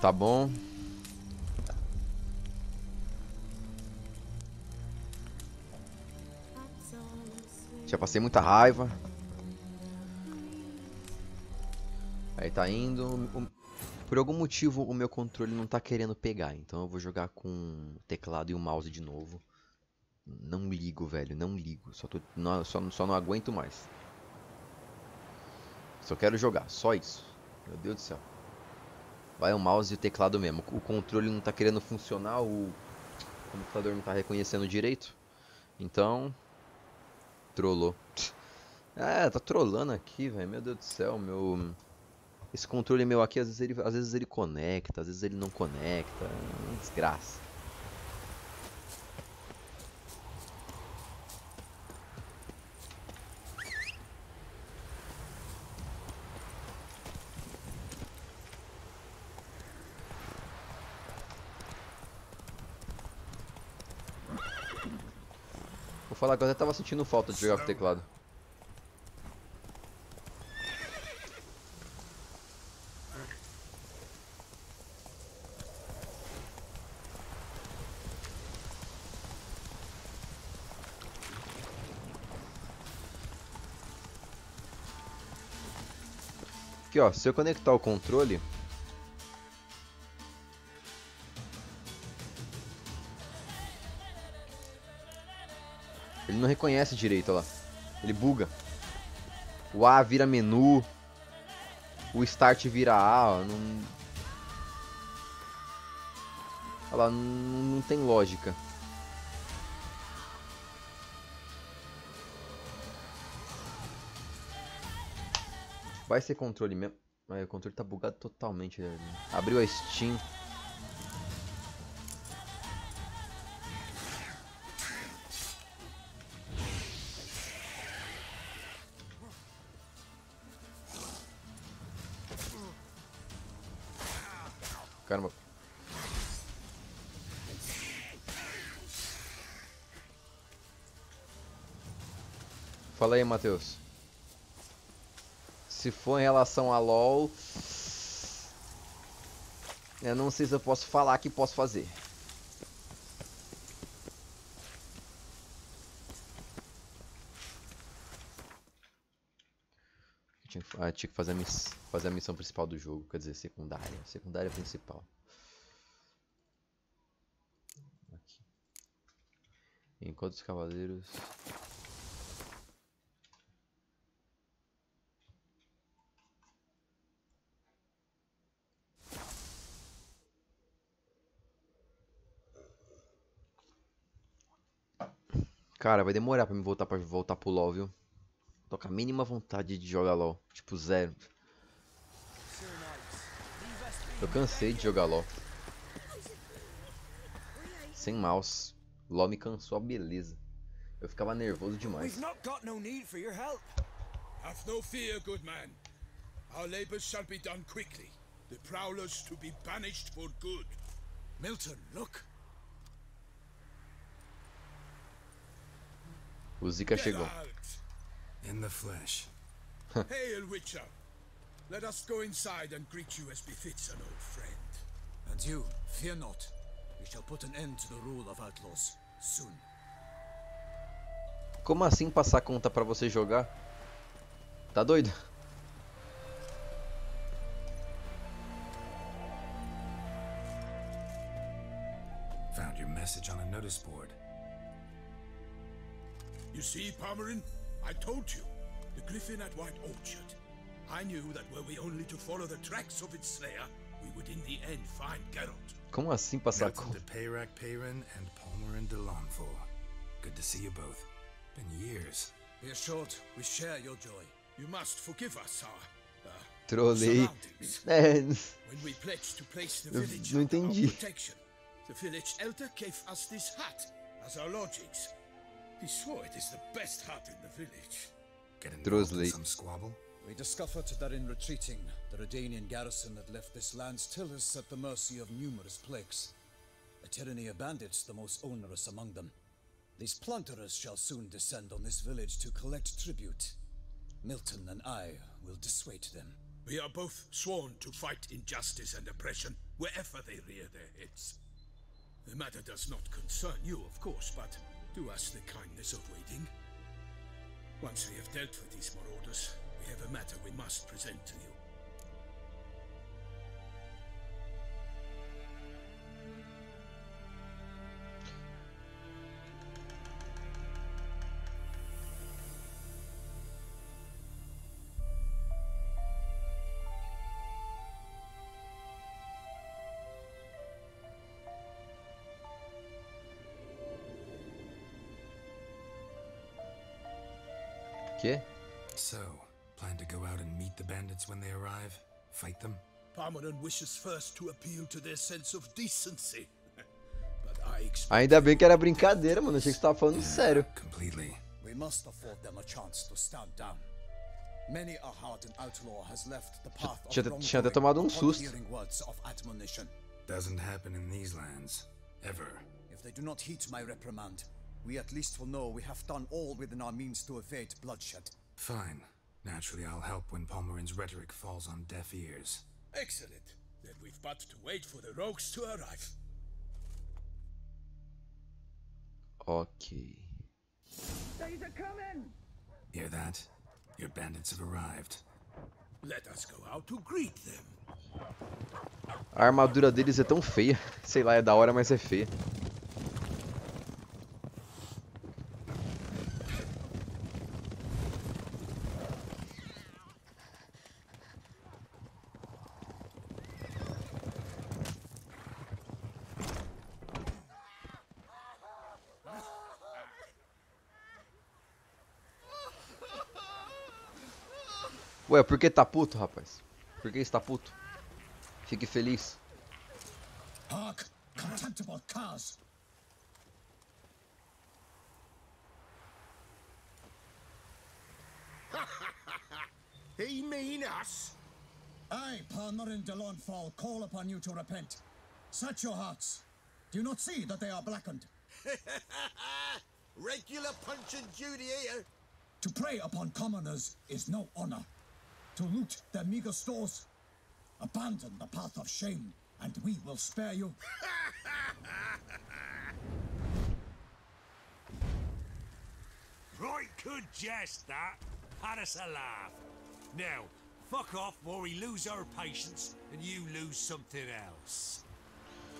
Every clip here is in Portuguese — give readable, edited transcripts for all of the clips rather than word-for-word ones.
Tá bom. Já passei muita raiva. Aí tá indo. Por algum motivo o meu controle não tá querendo pegar. Então eu vou jogar com o teclado e o mouse de novo. Não ligo, velho. Não ligo. Só não aguento mais. Só quero jogar. Só isso. Meu Deus do céu. Vai o mouse e o teclado mesmo. O controle não tá querendo funcionar. O computador não tá reconhecendo direito. Então... Trollou. É, tá trollando aqui, velho. Meu Deus do céu, meu... Esse controle meu aqui, às vezes ele conecta, às vezes ele não conecta. É uma desgraça. Vou falar que eu até tava sentindo falta de jogar com o teclado. Aqui, ó, se eu conectar o controle... Ele não reconhece direito, olha lá. Ele buga. O A vira menu. O Start vira A, ó. Não... Olha lá, não tem lógica. Vai ser controle mesmo. Aí, o controle tá bugado totalmente. Abriu a Steam. Caramba. Fala aí, Matheus. Se for em relação a LoL, eu não sei se eu posso falar que posso fazer. Eu tinha que fazer a missão principal do jogo, quer dizer, secundária. Secundária principal. Aqui. Enquanto os cavaleiros... Cara, vai demorar pra me voltar pro LoL, viu? Tô com a mínima vontade de jogar LoL. Tipo, zero. Eu cansei de jogar LoL. Sem mouse. LoL me cansou a beleza. Eu ficava nervoso demais. Have no fear, good man. Our labors shall be done quickly. The prowlers to be banished for good. Milton, look. O Zika chegou. In the flesh. Hail, Witcher. Let us go inside and greet you as befits an old friend. And you, fear not. We shall put an end to the rule of outlaws soon. Como assim passar conta pra você jogar? Tá doido? Found your message on a notice board. You see, Palmerin, I told you. The griffin at White Orchard. I knew that were we only to follow the tracks of its slayer, we would in the end find Geralt. Como assim passar Milton conta? de Peyrac Peyrin and Palmerin de Lawnfall. Good to see you both. Been years. Be assured, we share your joy. You must forgive us, our Trolei. surroundings. É, When we pledged to place the Eu village não under our entendi. protection, the village elder gave us this hut as our lodgings. He swore it is the best hut in the village. Get involved Drosley. in some squabble? We discovered that in retreating, the Redanian garrison had left this land still is at the mercy of numerous plagues. A tyranny of bandits, the most onerous among them. These plunderers shall soon descend on this village to collect tribute. Milton and I will dissuade them. We are both sworn to fight injustice and oppression wherever they rear their heads. The matter does not concern you, of course, but do us the kindness of waiting. Once we have dealt with these marauders, we have a matter we must present to you. Que? So, plan to go out and meet the bandits when they arrive? Fight them? Parmeran wishes first to appeal to their sense of decency. But I expect Ainda bem que era brincadeira, mano. Achei que você tava falando sério. Completely. We must afford them a chance to stand down. Many a hardened outlaw has left the path of Tinha até tomado um upon susto. hearing words of admonition. Doesn't happen in these lands. Ever. If they do not heed my reprimand, we at least will know we have done all within our means to evade bloodshed. Fine. Naturally, I'll help when Palmerin's rhetoric falls on deaf ears. excellent. Then we've but to wait for the rogues to arrive. Ok. They's a coming! Hear that? Your bandits have arrived. Let us go out to greet them. A armadura deles é tão feia. Sei lá, é da hora, mas é feia. Ué, por que tá puto, rapaz? Por que está puto? Fique feliz. Hark, contemptible curs! He mean us? I, Palmerin de Launfal, call upon you to repent. Set your hearts. Do you not see that they are blackened? Regular punch and duty here. To prey upon commoners is no honor. To loot their meager stores, abandon the path of shame, and we will spare you. Right good jest, that. Had us a laugh. Now, fuck off or we lose our patience and you lose something else.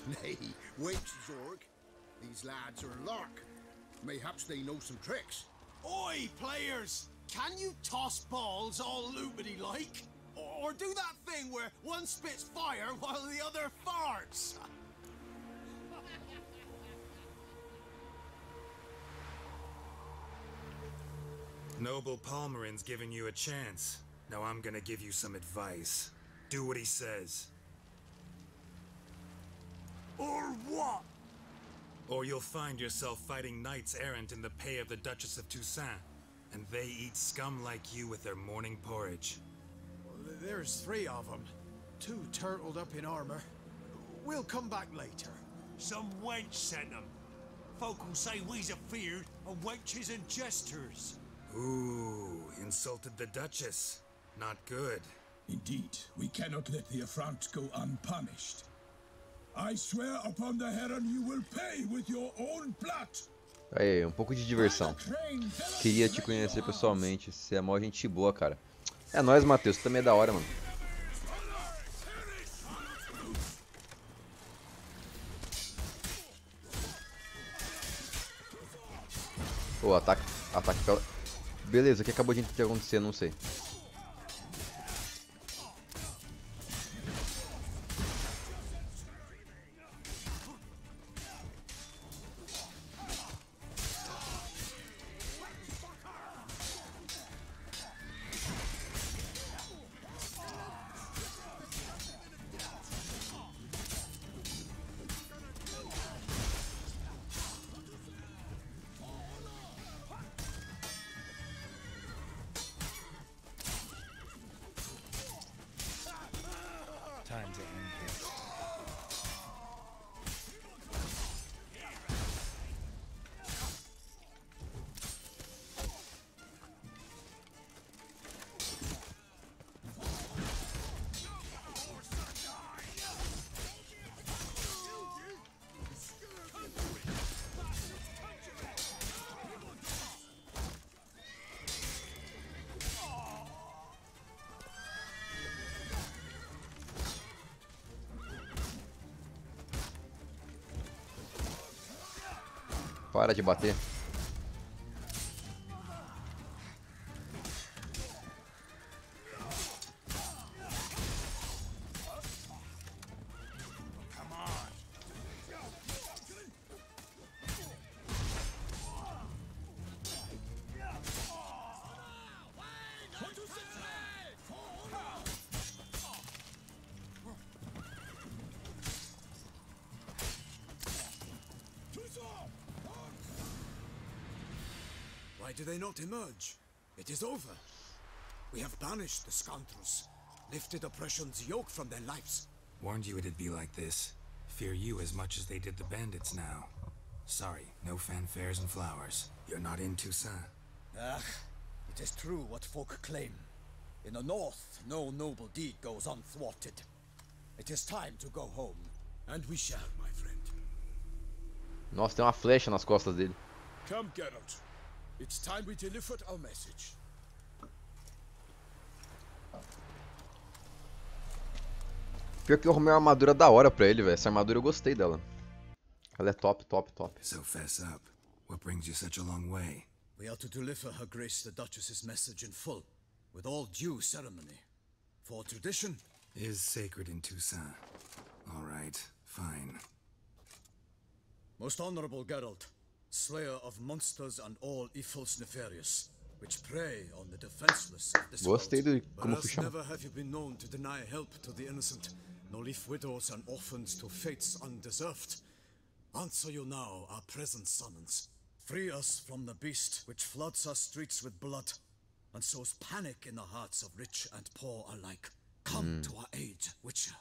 Nay, wait, Zorg. These lads are lark. Mayhaps they know some tricks. Oi, players! Can you toss balls all loopity like? Or do that thing where one spits fire while the other farts? Noble Palmerin's giving you a chance. Now I'm gonna give you some advice. Do what he says. Or what? Or you'll find yourself fighting knights errant in the pay of the Duchess of Toussaint. And they eat scum like you with their morning porridge. There's 3 of them. 2 turtled up in armor. We'll come back later. Some wench sent them. Folk will say we's afeard of wenches and jesters. Ooh, insulted the Duchess. Not good. Indeed, we cannot let the affront go unpunished. I swear upon the Heron you will pay with your own blood. Aí, um pouco de diversão. Queria te conhecer pessoalmente. Você é mó gente boa, cara. É nóis, Matheus. Você também é da hora, mano. Pô, ataque pela... Beleza, o que acabou de acontecer? Não sei. Time to end this. Para de bater. Why do they not emerge? It is over. We have banished the scoundrels, lifted oppression's yoke from their lives. Warned you it'd be like this. Fear you as much as they did the bandits now. Sorry, no fanfares and flowers. You're not in Toussaint. Ah, it is true what folk claim. In the north, no noble deed goes unthwarted. It is time to go home. And we shall, my friend. Nossa, tem uma flecha nas costas dele. Come, Geralt. It's time we delivered our message. Pior que eu arrumei uma armadura da hora pra ele, velho. Essa armadura eu gostei dela. Ela é top, top, top. So fess up. What brings you such a long way? We are to deliver Her Grace the Duchess's message in full, with all due ceremony. For tradition Is sacred in Toussaint. All right, fine. Most honorable Geralt, slayer of monsters and all evils nefarious, which prey on the defenseless of this Gostei world. do como fui Whereas chamado. never have you been known to deny help to the innocent, nor leave widows and orphans to fates undeserved. Answer you now our present summons. Free us from the beast which floods our streets with blood, and sows panic in the hearts of rich and poor alike. Come to our aid, Witcher.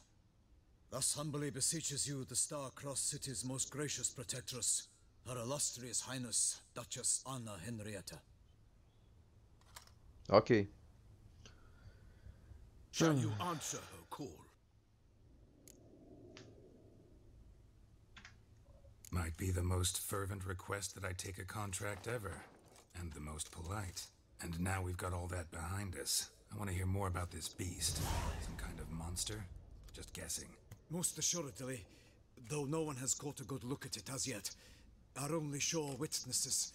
Thus humbly beseeches you the star-crossed city's most gracious protectress, Her illustrious Highness, Duchess Anna Henrietta. Ok. Shall you answer her call? Might be the most fervent request that I take a contract ever, and the most polite. And now we've got all that behind us. I want to hear more about this beast. Some kind of monster? Just guessing. Most assuredly, though no one has caught a good look at it as yet. Our only sure witnesses,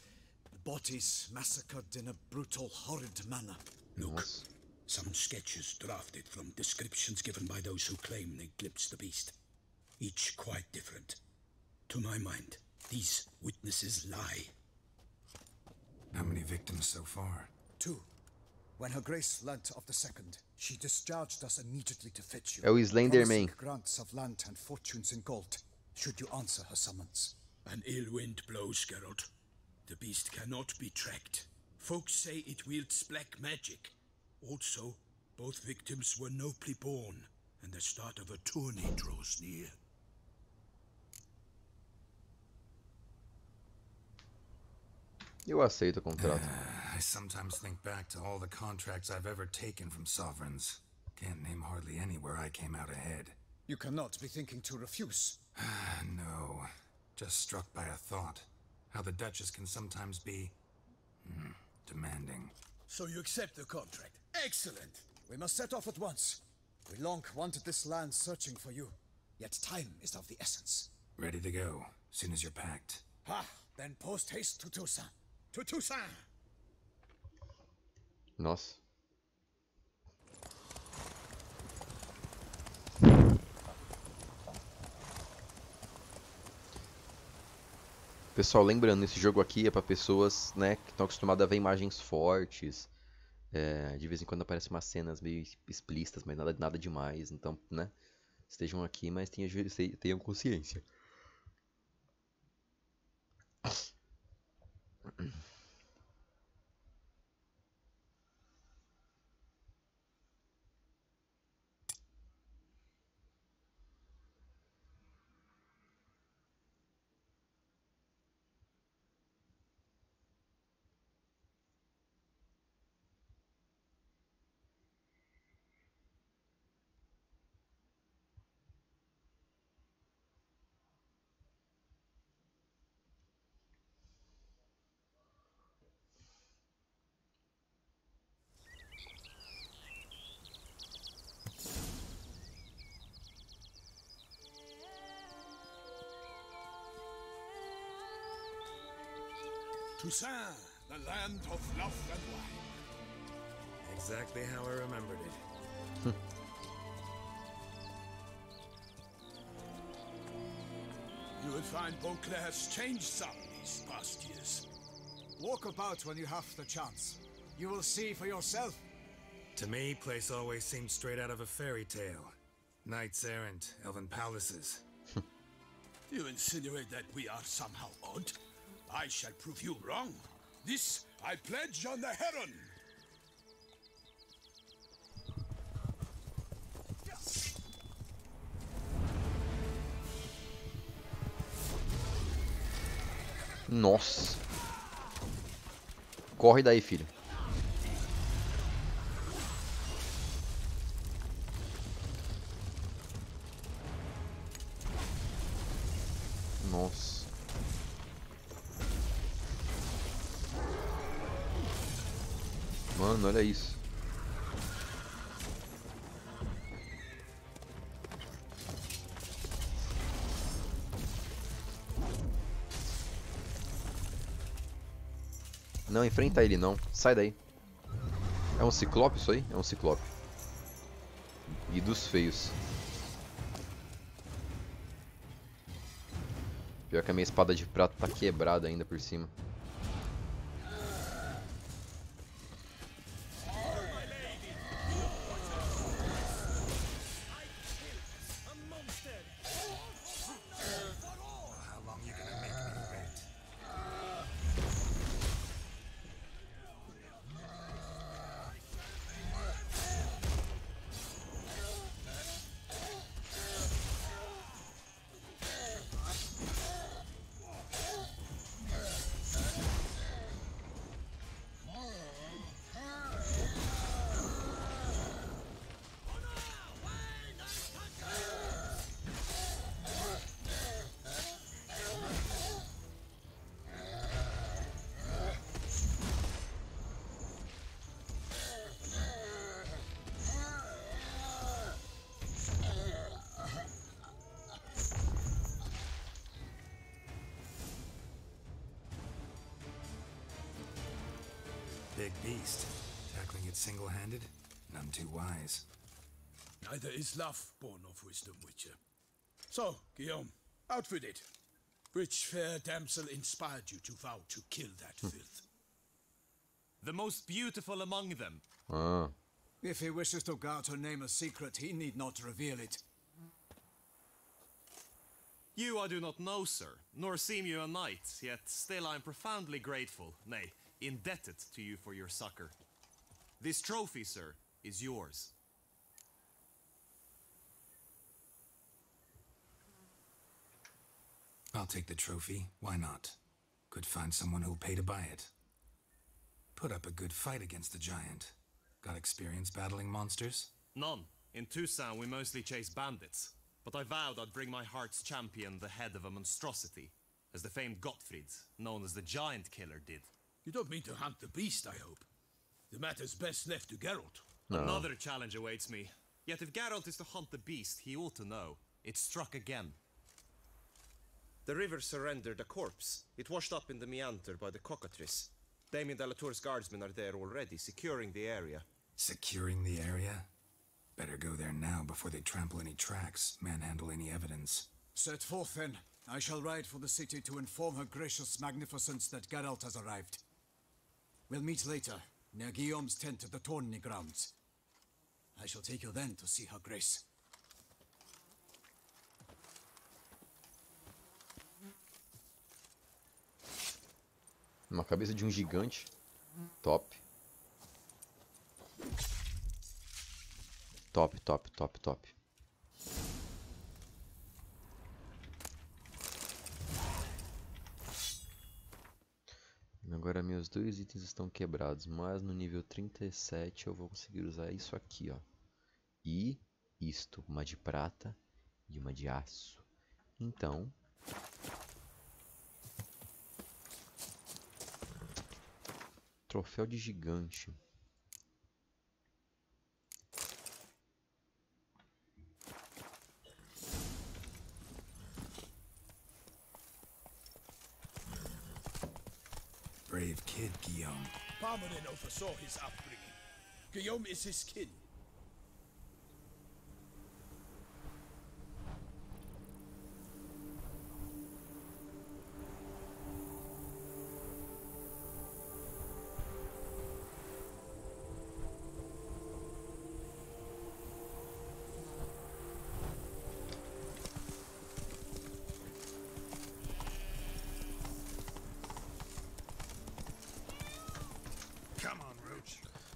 bodies massacred in a brutal, horrid manner. Look, some sketches drafted from descriptions given by those who claim they glimpsed the beast. Each quite different. To my mind, these witnesses lie. How many victims so far? 2. When Her Grace learnt of the second, she discharged us immediately to fetch you. É o Slenderman. Promising grants of land and fortunes in gold, should you answer her summons. An ill wind blows, Geralt. The beast cannot be tracked. Folks say it wields black magic. Also, both victims were nobly born, and the start of a tourney draws near. Eu aceito o contrato. I sometimes think back to all the contracts I've ever taken from sovereigns. Can't name hardly any where I came out ahead. You cannot be thinking to refuse. No. Just struck by a thought. How the Duchess can sometimes be... demanding. So you accept the contract. Excellent! We must set off at once. We long wanted this land searching for you, yet time is of the essence. Ready to go, soon as you're packed. Ha! Then post haste to Toussaint. To Toussaint! Nossa. Pessoal, lembrando, esse jogo aqui é para pessoas, né, que estão acostumadas a ver imagens fortes. De vez em quando aparecem umas cenas meio explícitas, mas nada demais. Então, né, estejam aqui, mas tenham consciência. Toussaint, the land of love and wine. Exactly how I remembered it. You will find Beauclair has changed some these past years. Walk about when you have the chance. You will see for yourself. To me, place always seemed straight out of a fairy tale. Knights errant, elven palaces. You insinuate that we are somehow odd? I shall prove you wrong. This I pledge on the Heron. Nossa. Corre daí, filho. Nossa. Mano, olha isso. Não, enfrenta ele não. Sai daí. É um ciclope isso aí? É um ciclope. E dos feios. Pior que a minha espada de prata tá quebrada ainda por cima. Big beast. Tackling it single-handed? None too wise. Neither is love born of wisdom, Witcher. So, Guillaume, outfit it. Which fair damsel inspired you to vow to kill that filth? The most beautiful among them. Ah. If he wishes to guard her name a secret, he need not reveal it. You I do not know, sir, nor seem you a knight, yet still I am profoundly grateful, nay, indebted to you for your succor. This trophy, sir, is yours. I'll take the trophy. Why not? Could find someone who'll pay to buy it. Put up a good fight against the giant. Got experience battling monsters? None. In Toussaint we mostly chase bandits. But I vowed I'd bring my heart's champion the head of a monstrosity, as the famed Gottfried, known as the Giant Killer, did. You don't mean to hunt the beast, I hope. The matter's best left to Geralt. No. Another challenge awaits me. Yet if Geralt is to hunt the beast, he ought to know. It struck again. The river surrendered a corpse. It washed up in the meander by the cockatrice. Damien de la Tour's guardsmen are there already, securing the area. Securing the area? Better go there now before they trample any tracks, manhandle any evidence. Set forth then. I shall ride for the city to inform her gracious magnificence that Geralt has arrived. We'll meet later, near Guillaume's tent at the Tourney grounds. I shall take you then to see her grace. Uma cabeça de um gigante. Top. Top, top, top, top. Agora meus dois itens estão quebrados, mas no nível 37 eu vou conseguir usar isso aqui, ó. E isto, uma de prata e uma de aço. Então, troféu de gigante. brave kid, Guillaume. Parmanin oversaw his upbringing. Guillaume is his kin.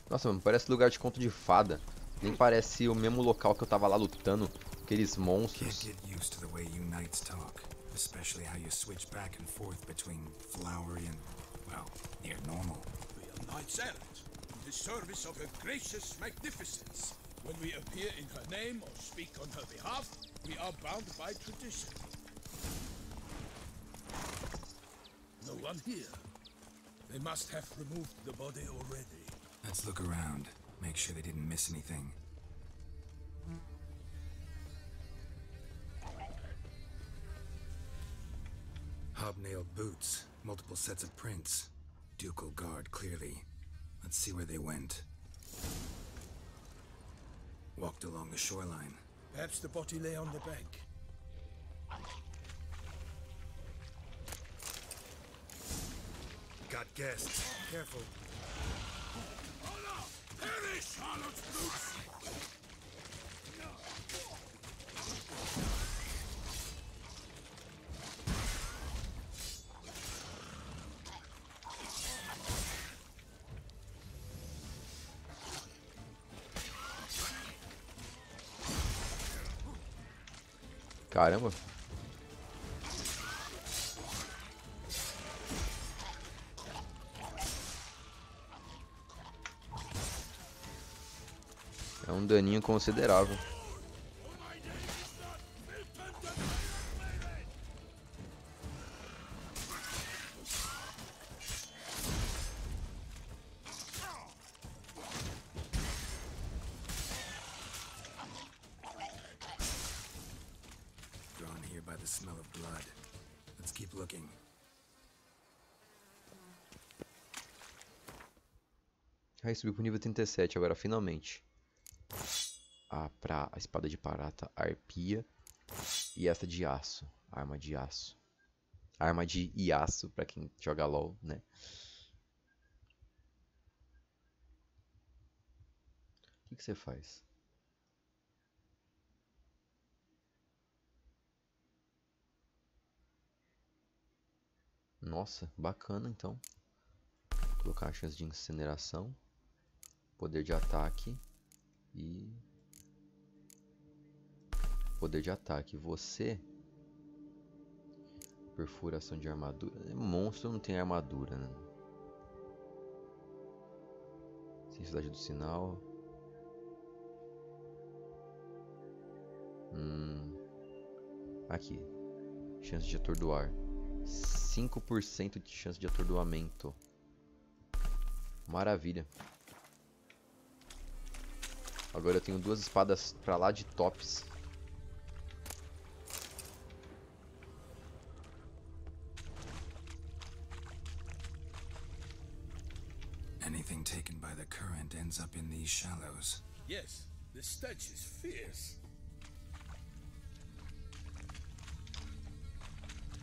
Nossa, mano, parece lugar de conto de fada. Nem parece o mesmo local que eu tava lá lutando. Aqueles monstros. Can't get used to the way you knights talk, especially how you switch back and forth between flowery and, well, near normal. We are knights errant, in the service of her gracious magnificence. When we appear in her name or speak on her behalf, we are bound by tradition. No one here. They must have removed the body already. Let's look around, make sure they didn't miss anything. Hobnailed boots, multiple sets of prints. Ducal guard, clearly. Let's see where they went. Walked along the shoreline. Perhaps the body lay on the bank. Got guests. Careful. Perish, Charlotte's boots! Caramba. É um daninho considerável. Drawn here by the smell of blood. Let's keep looking. Aí subiu pro nível 37 agora, finalmente. A espada de prata, arpia. E essa de aço, arma de aço. Arma de iaço, pra quem joga LOL, né? O que você faz? Nossa, bacana então. Vou colocar a chance de incineração. Poder de ataque. E... poder de ataque. Você... perfuração de armadura. Monstro não tem armadura, né? Sensibilidade do sinal. Aqui. Chance de atordoar. 5% de chance de atordoamento. Maravilha. Agora eu tenho duas espadas pra lá de tops. Anything taken by the current ends up in these shallows. Yes, the stench is fierce.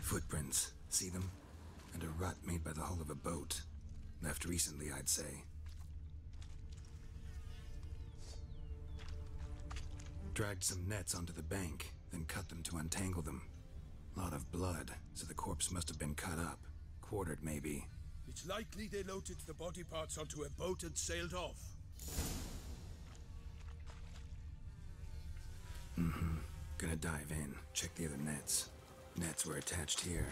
Footprints, see them? And a rut made by the hull of a boat. Left recently, I'd say. Dragged some nets onto the bank, then cut them to untangle them. Lot of blood, so the corpse must have been cut up. Quartered, maybe. It's likely they loaded the body parts onto a boat and sailed off. Gonna dive in, check the other nets. Nets were attached here.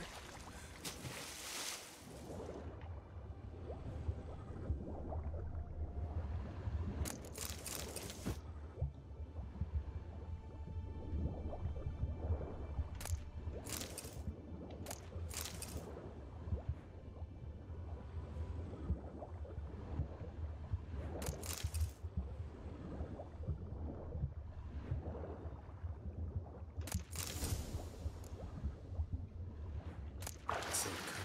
Safe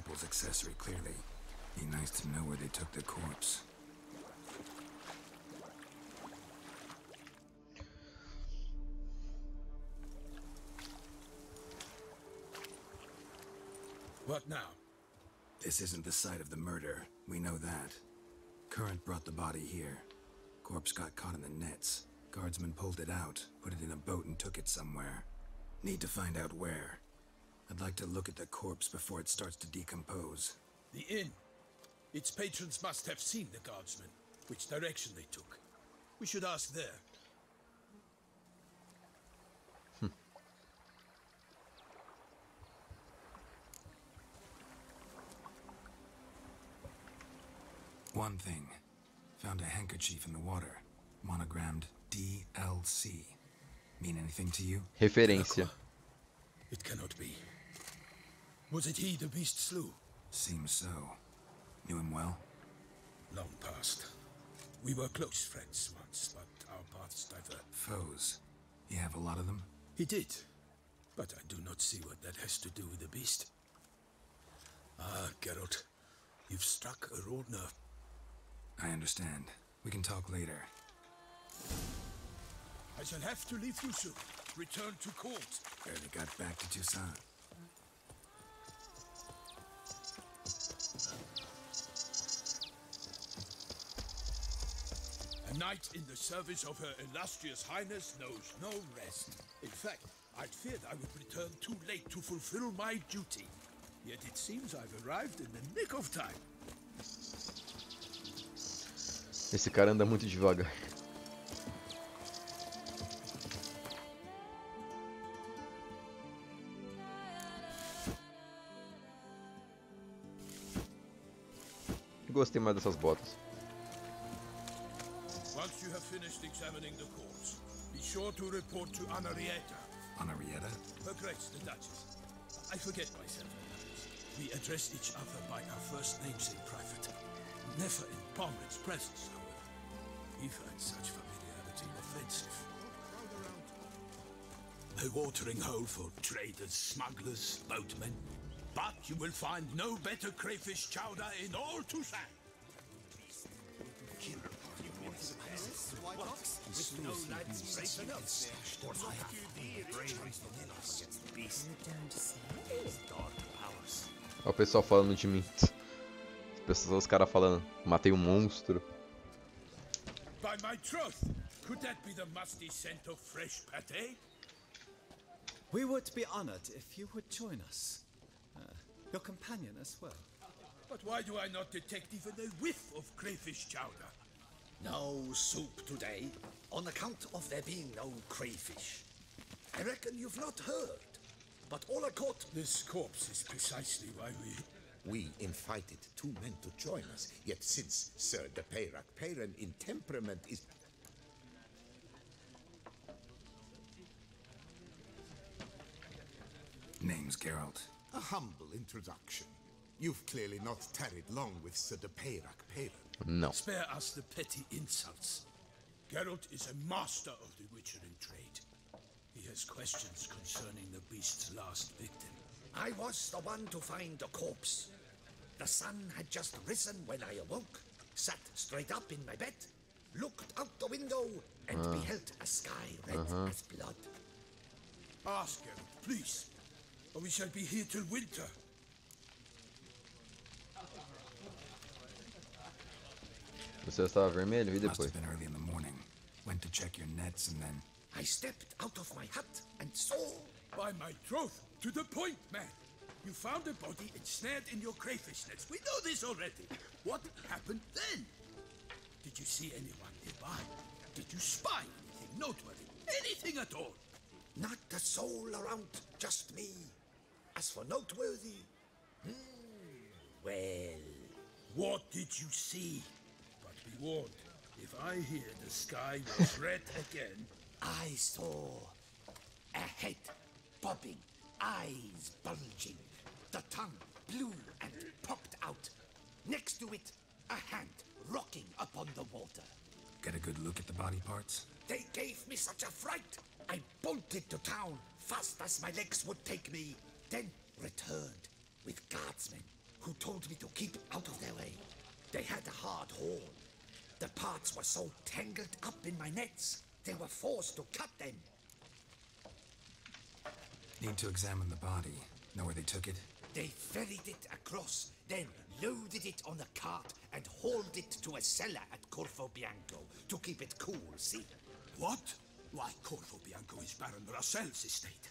couple's accessory, clearly. Be nice to know where they took the corpse. What now? This isn't the site of the murder. We know that. Current brought the body here. Corpse got caught in the nets. Guardsmen pulled it out, put it in a boat and took it somewhere. Need to find out where. I'd like to look at the corpse before it starts to decompose. The inn. Its patrons must have seen the guardsmen, which direction they took. We should ask there. One thing. Found a handkerchief in the water. Monogrammed DLC. Mean anything to you? Referência. It cannot be. Was it he the beast slew? Seems so. Knew him well? Long past. We were close friends once, but our paths diverged. Foes. You have a lot of them? He did. But I do not see what that has to do with the beast. Ah, Geralt. You've struck a raw nerve. I understand. We can talk later. I shall have to leave you soon. Return to court. Barely got back to Tucson. A knight in the service of Her Illustrious Highness knows no rest. In fact, I'd feared I would return too late to fulfill my duty. Yet it seems I've arrived in the nick of time. Esse cara anda muito devagar. Gostei mais dessas botas. Once you have finished examining the corpse, be sure to report to Anarietta. Anarietta? Her Grace, the Duchess. I forget myself at times. We address each other by our first names in private. Never in Pomred's presence, however. We find such familiarity offensive. A watering hole for traders, smugglers, boatmen. But you will find no better crayfish chowder in all Tucson. Olha o pessoal falando de mim. Os caras falando, matei um monstro. By my troth, could that be the musty scent of fresh pate? We would be honored if you would join us. Your companion as well. But why do I not detect even a whiff of crayfish chowder? No soup today, on account of there being no crayfish. I reckon you've not heard, but all I caught... This corpse is precisely why We invited two men to join us, yet since Sir de Peyrac in temperament is... Name's Geralt. A humble introduction. You've clearly not tarried long with Sir de Peyrac. No. Spare us the petty insults. Geralt is a master of the witchering trade. He has questions concerning the beast's last victim. I was the one to find the corpse. The sun had just risen when I awoke, sat straight up in my bed, looked out the window, and beheld a sky red as blood. Ask Geralt, please, or we shall be here till winter. O céu estava vermelho e Must depois. have been early in the morning. Went to check your nets and then... I stepped out of my hut and saw... By my troth, to the point, man. You found a body ensnared in your crayfish nets. We know this already. What happened then? Did you see anyone nearby? Did you spy anything noteworthy? Anything at all? Not a soul around, just me. As for noteworthy... well... What did you see? But be warned, if I hear the sky was red again... I saw a head bobbing, eyes bulging, the tongue blue and popped out. Next to it, a hand rocking upon the water. Get a good look at the body parts? They gave me such a fright. I bolted to town fast as my legs would take me, then returned with guardsmen who told me to keep out of their way. They had a hard haul. The parts were so tangled up in my nets, they were forced to cut them. Need to examine the body. Know where they took it? They ferried it across, then loaded it on a cart and hauled it to a cellar at Corvo Bianco to keep it cool, see? What? Why, Corvo Bianco is Baron Russell's estate.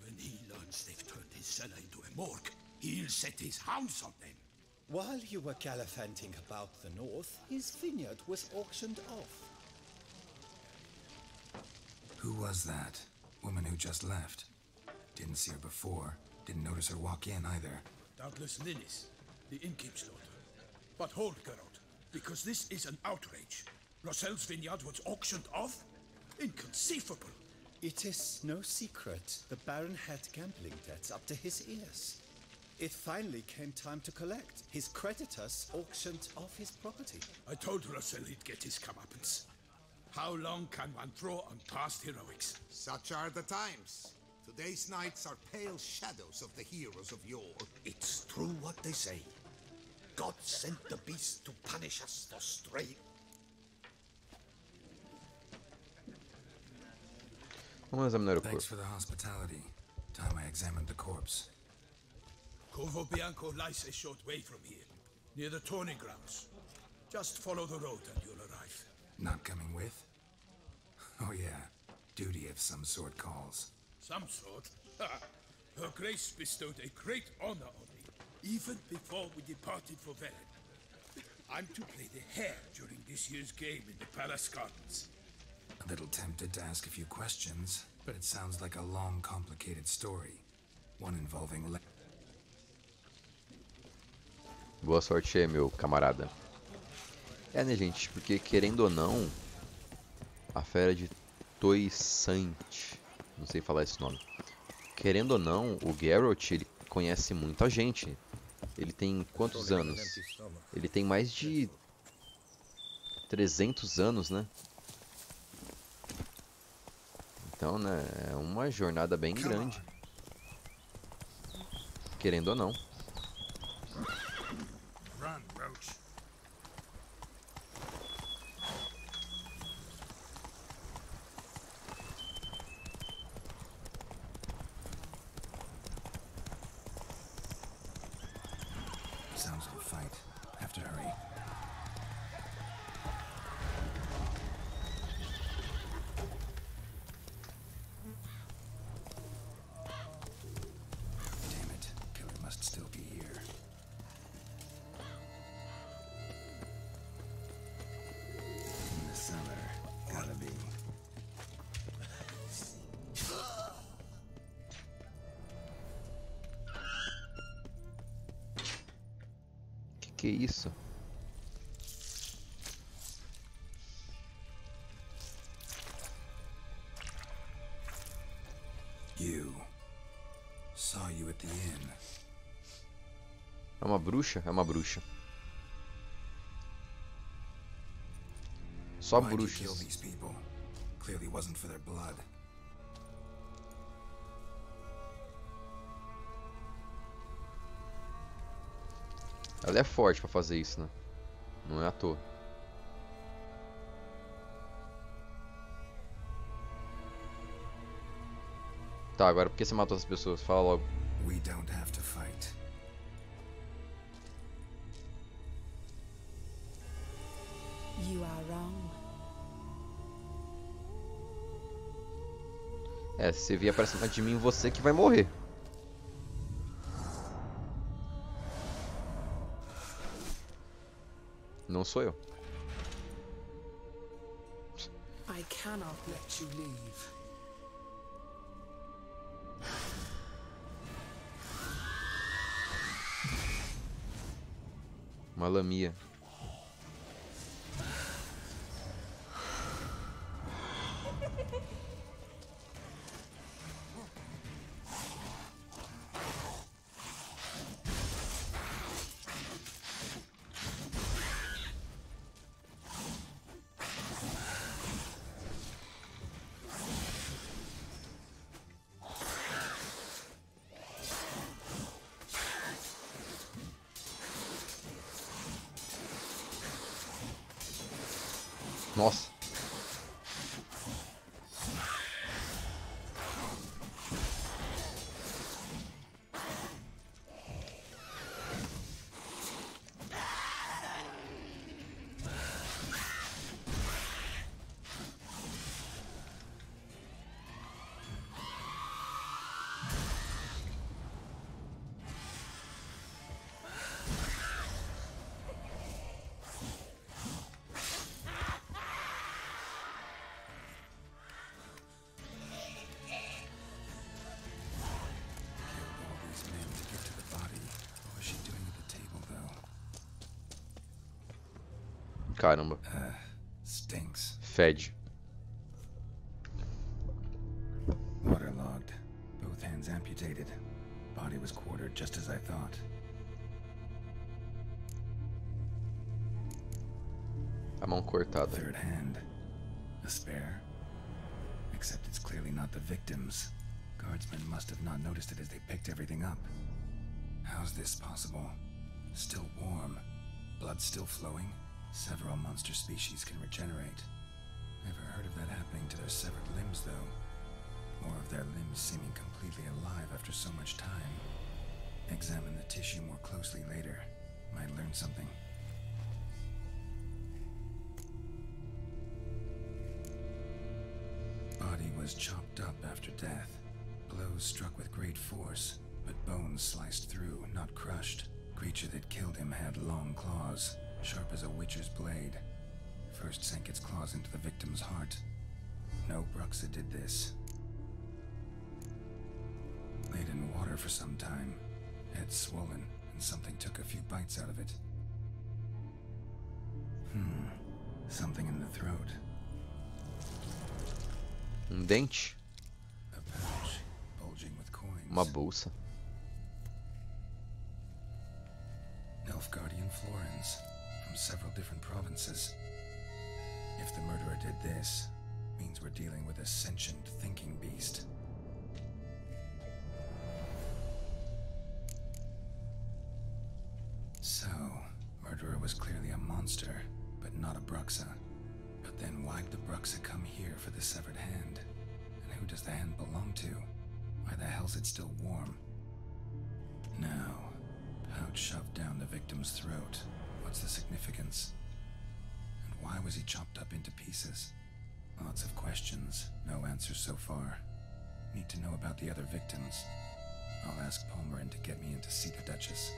When he learns they've turned his cellar into a morgue, he'll set his hounds on them. While you were gallivanting about the north, his vineyard was auctioned off. Who was that? Woman who just left. Didn't see her before. Didn't notice her walk in either. Doubtless Linnis, the innkeep's daughter. But hold, Geralt, because this is an outrage. Russell's vineyard was auctioned off? Inconceivable. It is no secret. The Baron had gambling debts up to his ears. It finally came time to collect. His creditors auctioned off his property. I told Russell he'd get his comeuppance. How long can one draw on past heroics? Such are the times. Today's knights are pale shadows of the heroes of yore. It's true what they say. God sent the beast to punish us for straying. Vamos examinar o Thanks corpo. for the hospitality. Time I examined the corpse. Corvo Bianco lies a short way from here, near the tourney grounds. Just follow the road and you'll arrive. Not coming with? Oh yeah, duty of some sort calls. Some sort? Her Grace bestowed a great honor on me, even before we departed for Velen. I'm to play the hare during this year's game in the palace gardens. A little tempted to ask a few questions, but it sounds like a long, complicated story. One involving... Boa sorte aí, meu camarada. É, né, gente? Porque, querendo ou não, a fera de Toisante, não sei falar esse nome. Querendo ou não, o Geralt, ele conhece muita gente. Ele tem quantos anos? Ele tem mais de 300 anos, né? Então, né, é uma jornada bem grande. Querendo ou não. Run, Roach. Sounds like a fight. Have to hurry. Damn it. Killer must still be here. In the cellar. Gotta be. Que é isso? You. Saw you at the inn. É uma bruxa? É uma bruxa. Só Why'd you kill bruxas. these people? Clearly wasn't for their blood. Ela é forte pra fazer isso, né? Não é à toa. Tá, agora por que você matou essas pessoas? Fala logo. We don't have to fight. You are wrong. É, se você vier pra cima de mim, você que vai morrer. Não sou eu. I cannot let you leave. Uma lamia. Nossa. Caramba. Stinks. Fede. Waterlogged. Both hands amputated. Body was quartered just as I thought. A mão cortada. Third hand. A spare. Except it's clearly not the victim's. Guardsmen must have not noticed it as they picked everything up. How's this possible? Still warm. Blood still flowing? Several monster species can regenerate. Never heard of that happening to their severed limbs, though. Or of their limbs seeming completely alive after so much time. Examine the tissue more closely later. Might learn something. Body was chopped up after death. Blows struck with great force, but bones sliced through, not crushed. Creature that killed him had long claws, sharp as a witcher's blade. First sank its claws into the victim's heart. No Bruxa did this. Laid in water for some time. Head swollen, and something took a few bites out of it. Something in the throat. Dente. A pouch, bulging with coins. Uma bolsa. Nilfgaardian florins, from several different provinces. If the murderer did this, means we're dealing with a sentient thinking beast. So, murderer was clearly a monster, but not a Bruxa. But then why'd the Bruxa come here for the severed hand? And who does the hand belong to? Why the hell's it still warm? Now, pouch shoved down the victim's throat. What's the significance? And why was he chopped up into pieces? Lots of questions, no answers so far. Need to know about the other victims. I'll ask Palmerin to get me in to see the Duchess.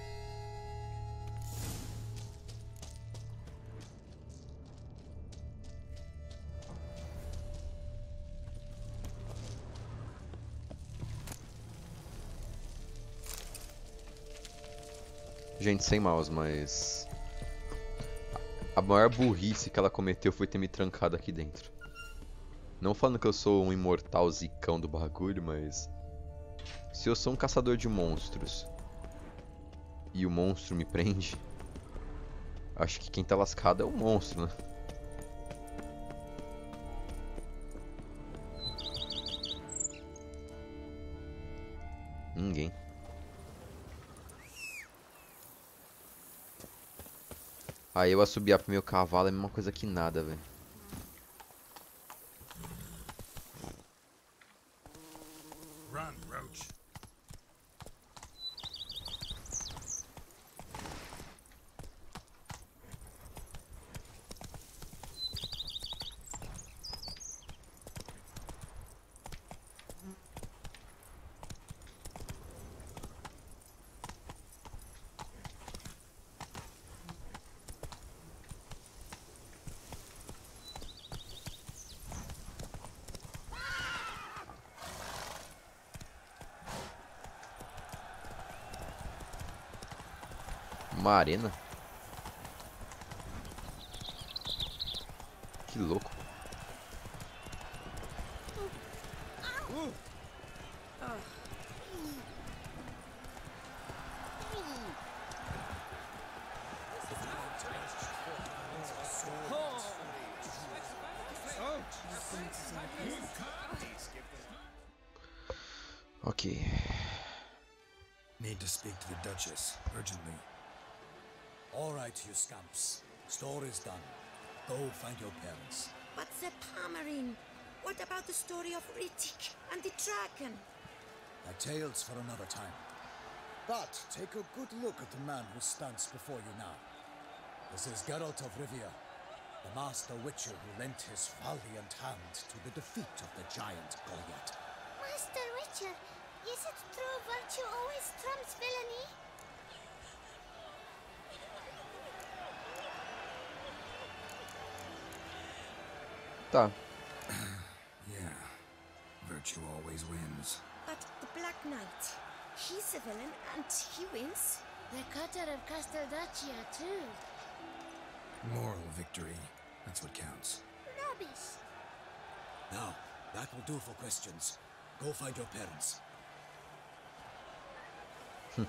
Gente, sem mouse, mas... A maior burrice que ela cometeu foi ter me trancado aqui dentro. Não falando que eu sou um imortal zicão do bagulho, mas... Se eu sou um caçador de monstros e o monstro me prende, acho que quem tá lascado é o monstro, né? Ninguém. Aí eu assobiar pro meu cavalo é a mesma coisa que nada, velho. Run, Roach. Uma arena? Que louco. Ok. Need to speak to the Duchess, urgently. All right, you scamps. Story's done. Go find your parents. But the Palmerine, what about the story of Riddick and the dragon? They're tales for another time. But take a good look at the man who stands before you now. This is Geralt of Rivia, the master witcher who lent his valiant hand to the defeat of the giant Goliath. Master Witcher, is it true virtue always trumps villainy? Tá. Yeah, virtue always wins. But the Black Knight, he's a villain and he wins. The cutter of Casteldaccia too. Moral victory, that's what counts. Rubbish. Now, that will do for questions. Go find your parents. Her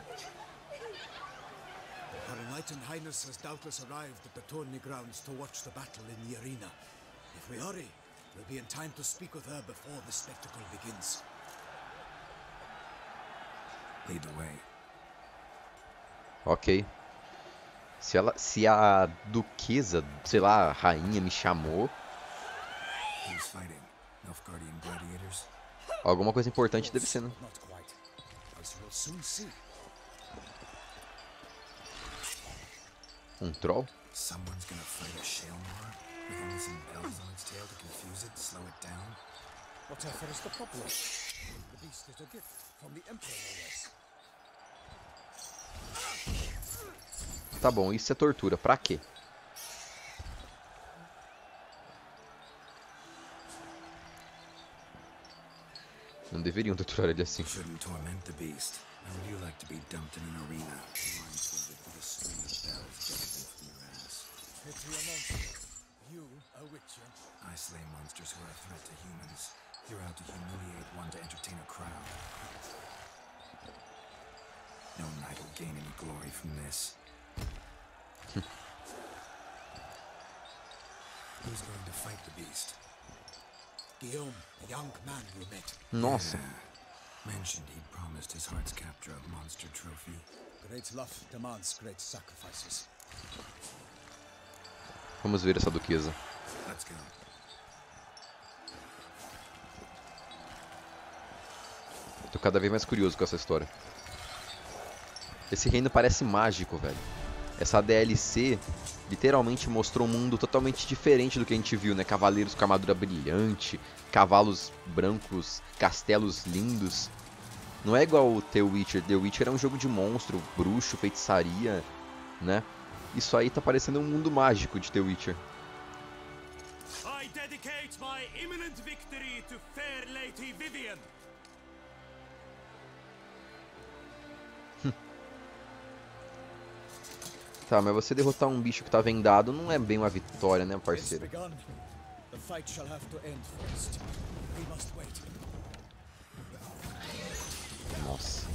Enlightened Highness has doubtless arrived at the tourney grounds to watch the battle in the arena. If we hurry, we'll be in time to speak with her before the spectacle begins. Lead the way. Ok. Se a duquesa, sei lá, a rainha me chamou, Who's fighting? Nilfgaardian gladiators? alguma coisa importante deve ser, né? Not quite. As we'll soon see. Troll? Someone's gonna fight a Shaelmar with only some bells on its tail to confuse it, slow it down. Whatever is the problem? The beast is a gift from the Emperor, no less. Tá bom, isso é tortura. Pra quê? Não deveriam torturar ele assim. Shouldn't torment the beast. How would you like to be dumped in an arena, blindfolded with a string of bells dangling from your ass? Pity a monster. You, a witcher. I slay monsters who are a threat to humans. You're out to humiliate one to entertain a crowd. No knight will gain any glory from this. Who's going to fight the beast? Guillaume, the young man you met. Nossa. Yeah. Mentioned he'd promised his heart's capture a monster trophy. Great love demands great sacrifices. Vamos ver essa duquesa. Let's go. Tô cada vez mais curioso com essa história. Esse reino parece mágico, velho. Essa DLC literalmente mostrou um mundo totalmente diferente do que a gente viu, né? Cavaleiros com armadura brilhante, cavalos brancos, castelos lindos. Não é igual o The Witcher. The Witcher é um jogo de monstro, bruxo, feitiçaria, né? Isso aí tá parecendo um mundo mágico de The Witcher. I dedicate my imminent victory to fair Lady Vivian. Tá, mas você derrotar um bicho que tá vendado não é bem uma vitória, né, parceiro? The fight shall have to end first. We must wait. Nossa.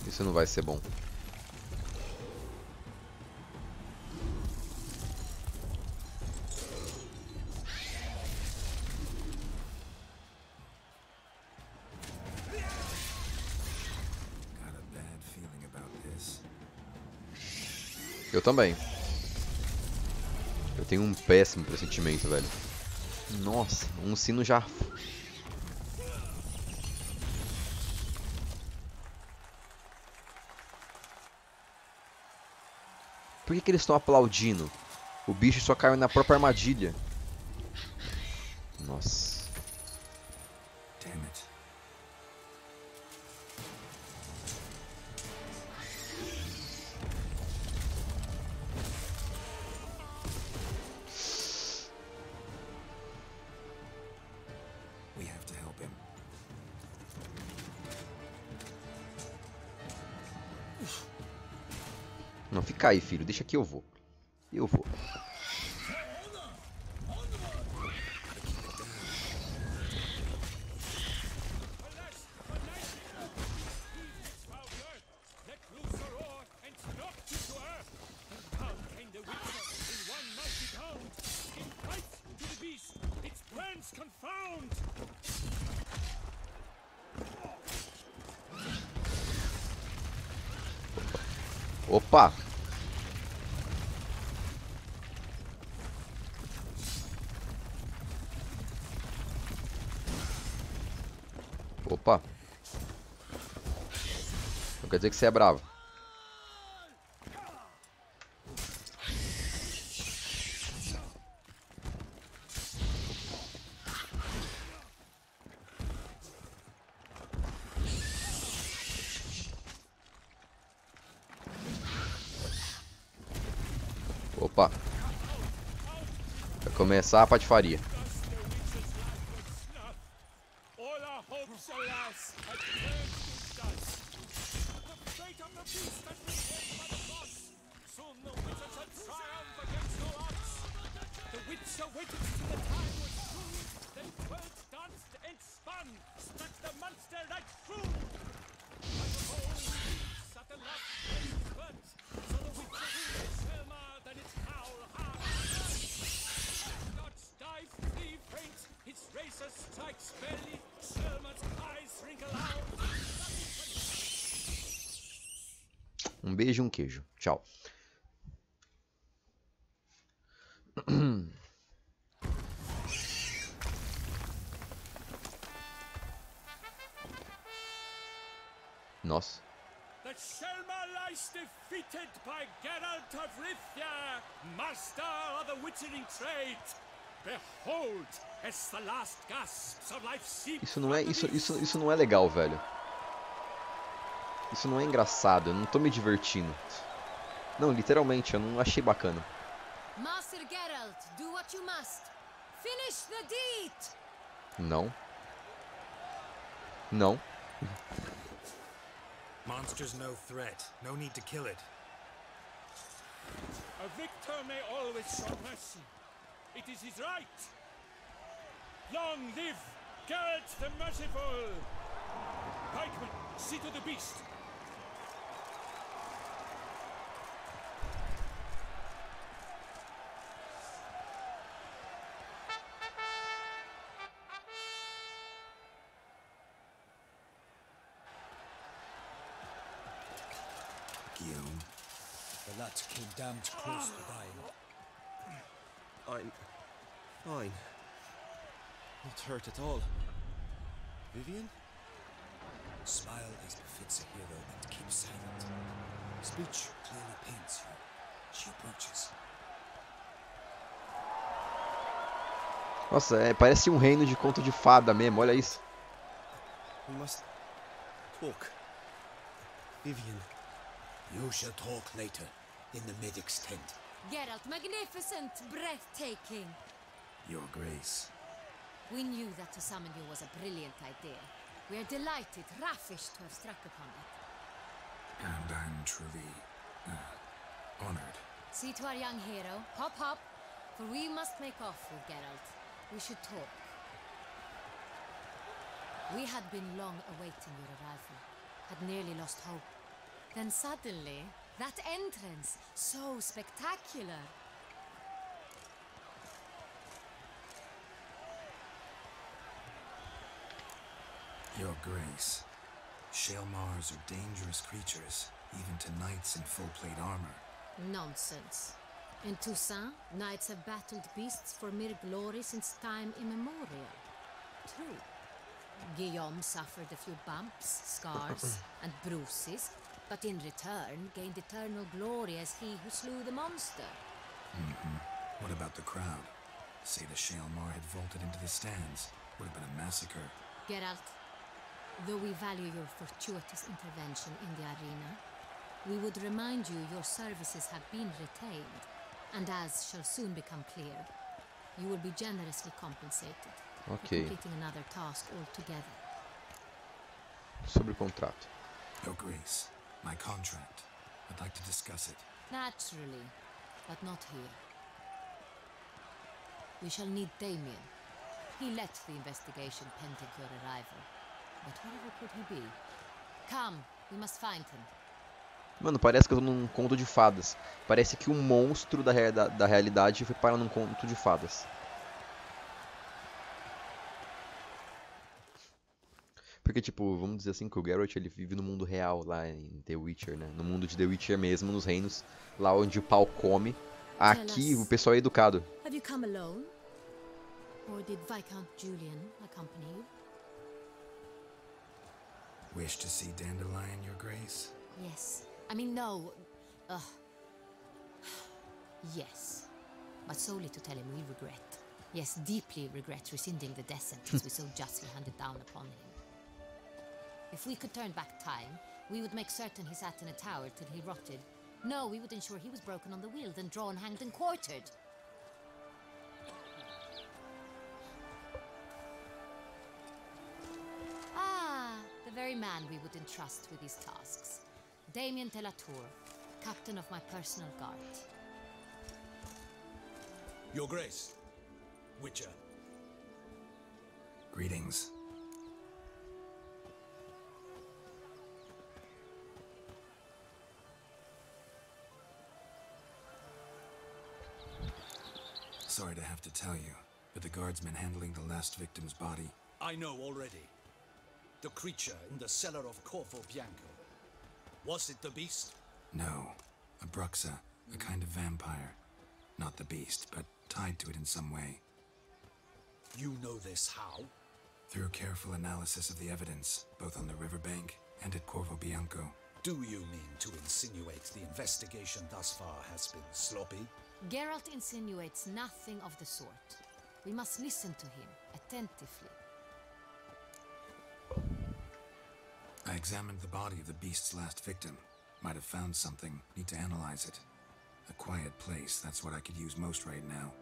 Isso não vai ser bom. Eu também. Eu tenho um péssimo pressentimento, velho. Nossa, um sino já... Por que eles estão aplaudindo? O bicho só caiu na própria armadilha. Nossa. Damn it. Não, fica aí, filho. Deixa que eu vou. Eu vou. Opa! Opa. Não quer dizer que você é bravo. Opa. Vai começar a patifaria. Um beijo e um queijo. Tchau. Nossa. The Shelma lies defeated by Geralt of Rivia, master of the witchering trade. Behold, as the last gasps of life seep. Isso não é legal, velho. Isso não é engraçado, eu não tô me divertindo. Não, literalmente, eu não achei bacana. Master Geralt, do what you must. Finish the deed. Não. Não. Monster's no threat. No need to kill it. A victor may always show mercy. It is his right. Long live Geralt the Merciful. Pikeman, see to the beast. The lad came down to close to dying. I'm fine. Not hurt at all. Vivian? Smile as befits a hero and keep silent. Speech clearly paints you. She approaches. Nossa, parece um reino de conto de fada mesmo, olha isso. We must talk. Vivian. You shall talk later, in the medic's tent. Geralt, magnificent, breathtaking. Your Grace. We knew that to summon you was a brilliant idea. We are delighted, ravished to have struck upon it. And I'm truly honored. See to our young hero. Hop, hop. For we must make off with Geralt. We should talk. We had been long awaiting your arrival. Had nearly lost hope. Then suddenly, that entrance, so spectacular. Your Grace. Shaelmars are dangerous creatures, even to knights in full-plate armor. Nonsense. In Toussaint, knights have battled beasts for mere glory since time immemorial. True. Guillaume suffered a few bumps, scars, and bruises, but in return gained eternal glory as he who slew the monster. What about the crowd? Say the Shaelmar had vaulted into the stands. Would have been a massacre. Geralt, though we value your fortuitous intervention in the arena, we would remind you your services have been retained, and as shall soon become clear, you will be generously compensated for completing another task altogether. Sobre o contrato. Your Grace, my contract. I'd like to discuss it. Naturally, but not here. We shall need Damien. He led the investigation pending your arrival. But wherever could he be? Come, we must find him. Mano, parece que eu tô num conto de fadas. Parece que um monstro da realidade foi parar num conto de fadas. Porque, tipo, vamos dizer assim que o Geralt ele vive no mundo real lá em The Witcher, né? No mundo de The Witcher mesmo, nos reinos, lá onde o pau come. Aqui o pessoal é educado. Have you come alone? Or did Viscount Julian accompany you? Wish to see Dandelion, Your Grace? Yes. I mean, no. Yes. But solely to tell him we regret. Yes, deeply regret rescinding the death sentence we so justly handed down upon him. If we could turn back time, we would make certain he sat in a tower till he rotted. No, we would ensure he was broken on the wheel, then drawn, hanged, and quartered. Ah, the very man we would entrust with these tasks. Damien de la Tour, captain of my personal guard. Your Grace, Witcher. Greetings. Sorry to have to tell you, but the guardsman handling the last victim's body... I know already. The creature in the cellar of Corvo Bianco. Was it the beast? No. A bruxa, a kind of vampire. Not the beast, but tied to it in some way. You know this how? Through careful analysis of the evidence, both on the riverbank and at Corvo Bianco. Do you mean to insinuate the investigation thus far has been sloppy? Geralt insinuates nothing of the sort. We must listen to him attentively. I examined the body of the beast's last victim. Might have found something. Need to analyze it. A quiet place, that's what I could use most right now.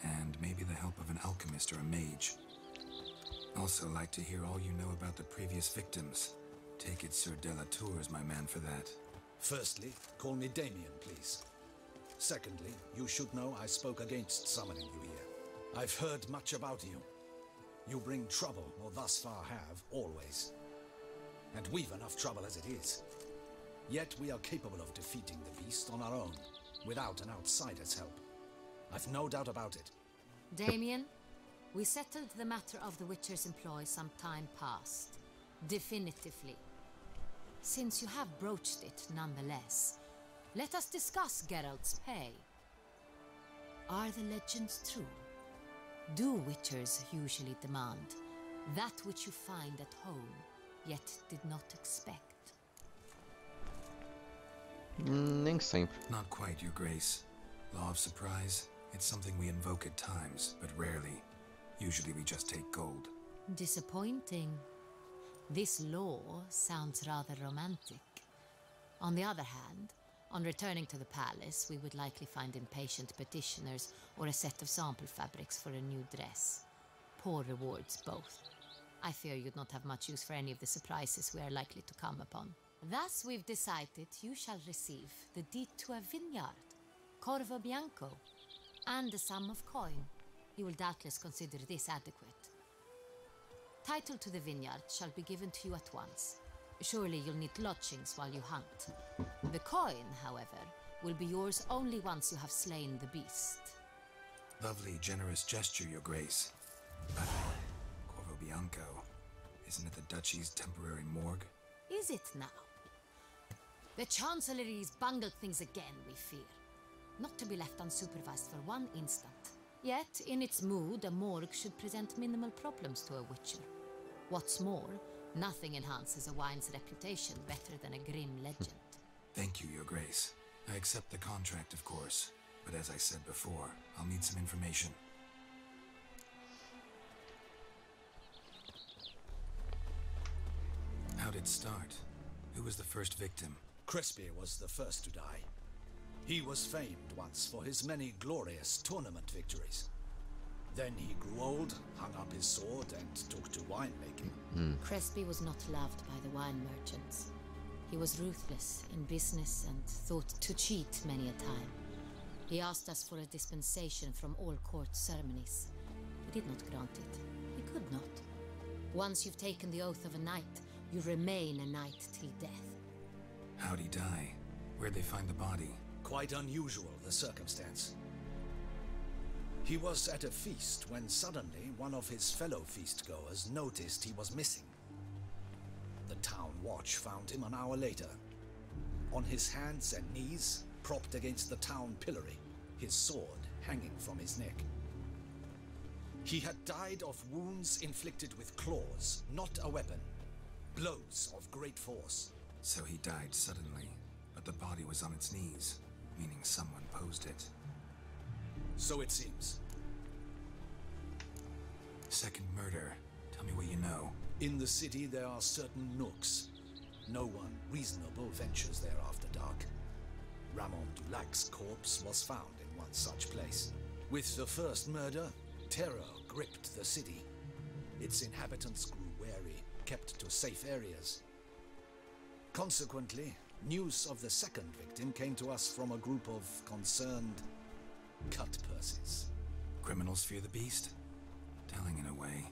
And maybe the help of an alchemist or a mage. Also like to hear all you know about the previous victims. Take it Sir de la Tour is my man for that. Firstly, call me Damien, please. Secondly, you should know I spoke against summoning you here. I've heard much about you. You bring trouble, or thus far have, always. And we've enough trouble as it is. Yet we are capable of defeating the beast on our own, without an outsider's help. I've no doubt about it. Damien, we settled the matter of the Witcher's employ some time past. Definitively. Since you have broached it nonetheless, let us discuss Geralt's pay. Are the legends true? Do Witchers usually demand that which you find at home, yet did not expect? Nem sempre. Not quite, Your Grace. Law of surprise, it's something we invoke at times, but rarely. Usually we just take gold. Disappointing. This law sounds rather romantic. On the other hand, on returning to the palace, we would likely find impatient petitioners or a set of sample fabrics for a new dress. Poor rewards, both. I fear you'd not have much use for any of the surprises we are likely to come upon. Thus, we've decided you shall receive the deed to a vineyard, Corvo Bianco, and a sum of coin. You will doubtless consider this adequate. Title to the vineyard shall be given to you at once. Surely you'll need lodgings while you hunt. The coin, however, will be yours only once you have slain the beast. Lovely, generous gesture, Your Grace. But Corvo Bianco, isn't it the Duchy's temporary morgue? Is it now? The Chancellery's bungled things again, we fear. Not to be left unsupervised for one instant. Yet, in its mood, a morgue should present minimal problems to a Witcher. What's more, nothing enhances a wine's reputation better than a grim legend. Thank you, Your Grace. I accept the contract, of course. But as I said before, I'll need some information. How'd it start? Who was the first victim? Crespi was the first to die. He was famed once for his many glorious tournament victories. Then he grew old, hung up his sword, and took to winemaking. Crespi was not loved by the wine merchants. He was ruthless in business and thought to cheat many a time. He asked us for a dispensation from all court ceremonies. We did not grant it. He could not. Once you've taken the oath of a knight, you remain a knight till death. How'd he die? Where'd they find the body? Quite unusual, the circumstance. He was at a feast when suddenly one of his fellow feastgoers noticed he was missing. The town watch found him an hour later. On his hands and knees, propped against the town pillory, his sword hanging from his neck. He had died of wounds inflicted with claws, not a weapon. Blows of great force. So he died suddenly, but the body was on its knees, meaning someone posed it. So it seems. Second murder. Tell me what you know. In the city there are certain nooks. No one reasonable ventures there after dark. Ramon Dulac's corpse was found in one such place. With the first murder, terror gripped the city. Its inhabitants grew wary, kept to safe areas. Consequently, news of the second victim came to us from a group of concerned cut-purses. Criminals fear the beast? Telling in a way.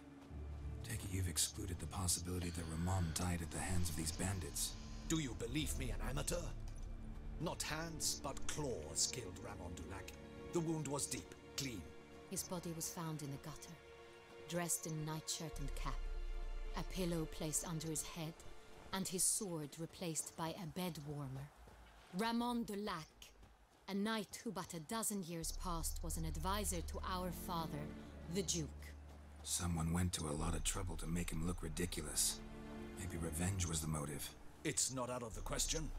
Take it you've excluded the possibility that Ramon died at the hands of these bandits. Do you believe me an amateur? Not hands, but claws killed Ramon Dulac. The wound was deep, clean. His body was found in the gutter, dressed in nightshirt and cap, a pillow placed under his head, and his sword replaced by a bed warmer. Ramon Dulac, a knight who but a dozen years past was an advisor to our father, the Duke. Someone went to a lot of trouble to make him look ridiculous. Maybe revenge was the motive. It's not out of the question.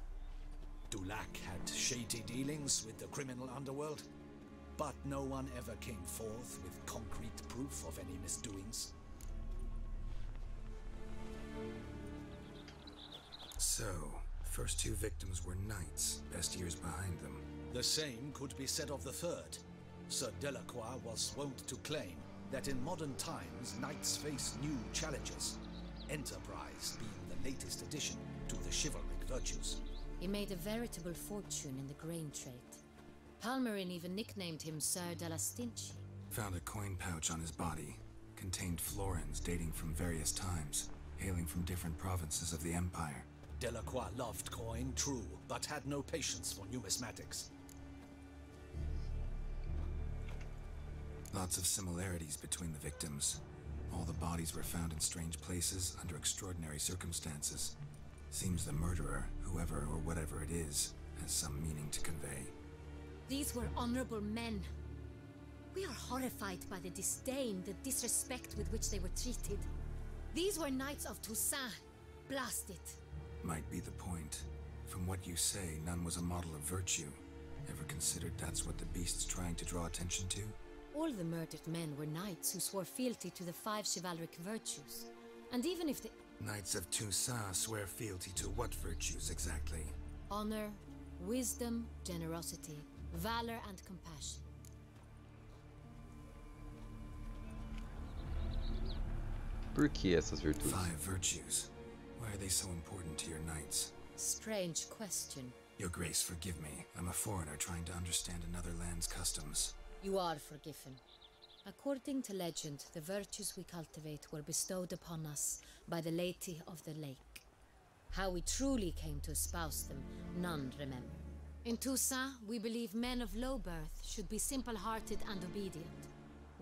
Dulac had shady dealings with the criminal underworld, but no one ever came forth with concrete proof of any misdoings. So, first two victims were knights, best years behind them. The same could be said of the third. Sir Delacroix was wont to claim that in modern times knights face new challenges, enterprise being the latest addition to the chivalric virtues. He made a veritable fortune in the grain trade. Palmerin even nicknamed him Sir de la Stinchi. Found a coin pouch on his body. Contained florins dating from various times, hailing from different provinces of the Empire. Delacroix loved coin, true, but had no patience for numismatics. Lots of similarities between the victims. All the bodies were found in strange places under extraordinary circumstances. Seems the murderer, whoever or whatever it is, has some meaning to convey. These were honorable men. We are horrified by the disdain, the disrespect with which they were treated. These were knights of Toussaint. Blast it. Might be the point. From what you say, none was a model of virtue. Ever considered that's what the beast's trying to draw attention to? All the murdered men were knights who swore fealty to the 5 chivalric virtues. And even if the Knights of Toussaint swear fealty to what virtues exactly? honor, wisdom, generosity, valor, and compassion. Por que essas virtudes? 5 virtues. Why are they so important to your knights? Strange question. Your Grace, forgive me. I'm a foreigner trying to understand another land's customs. You are forgiven. According to legend, the virtues we cultivate were bestowed upon us by the Lady of the Lake. How we truly came to espouse them, none remember. In Toussaint, we believe men of low birth should be simple-hearted and obedient.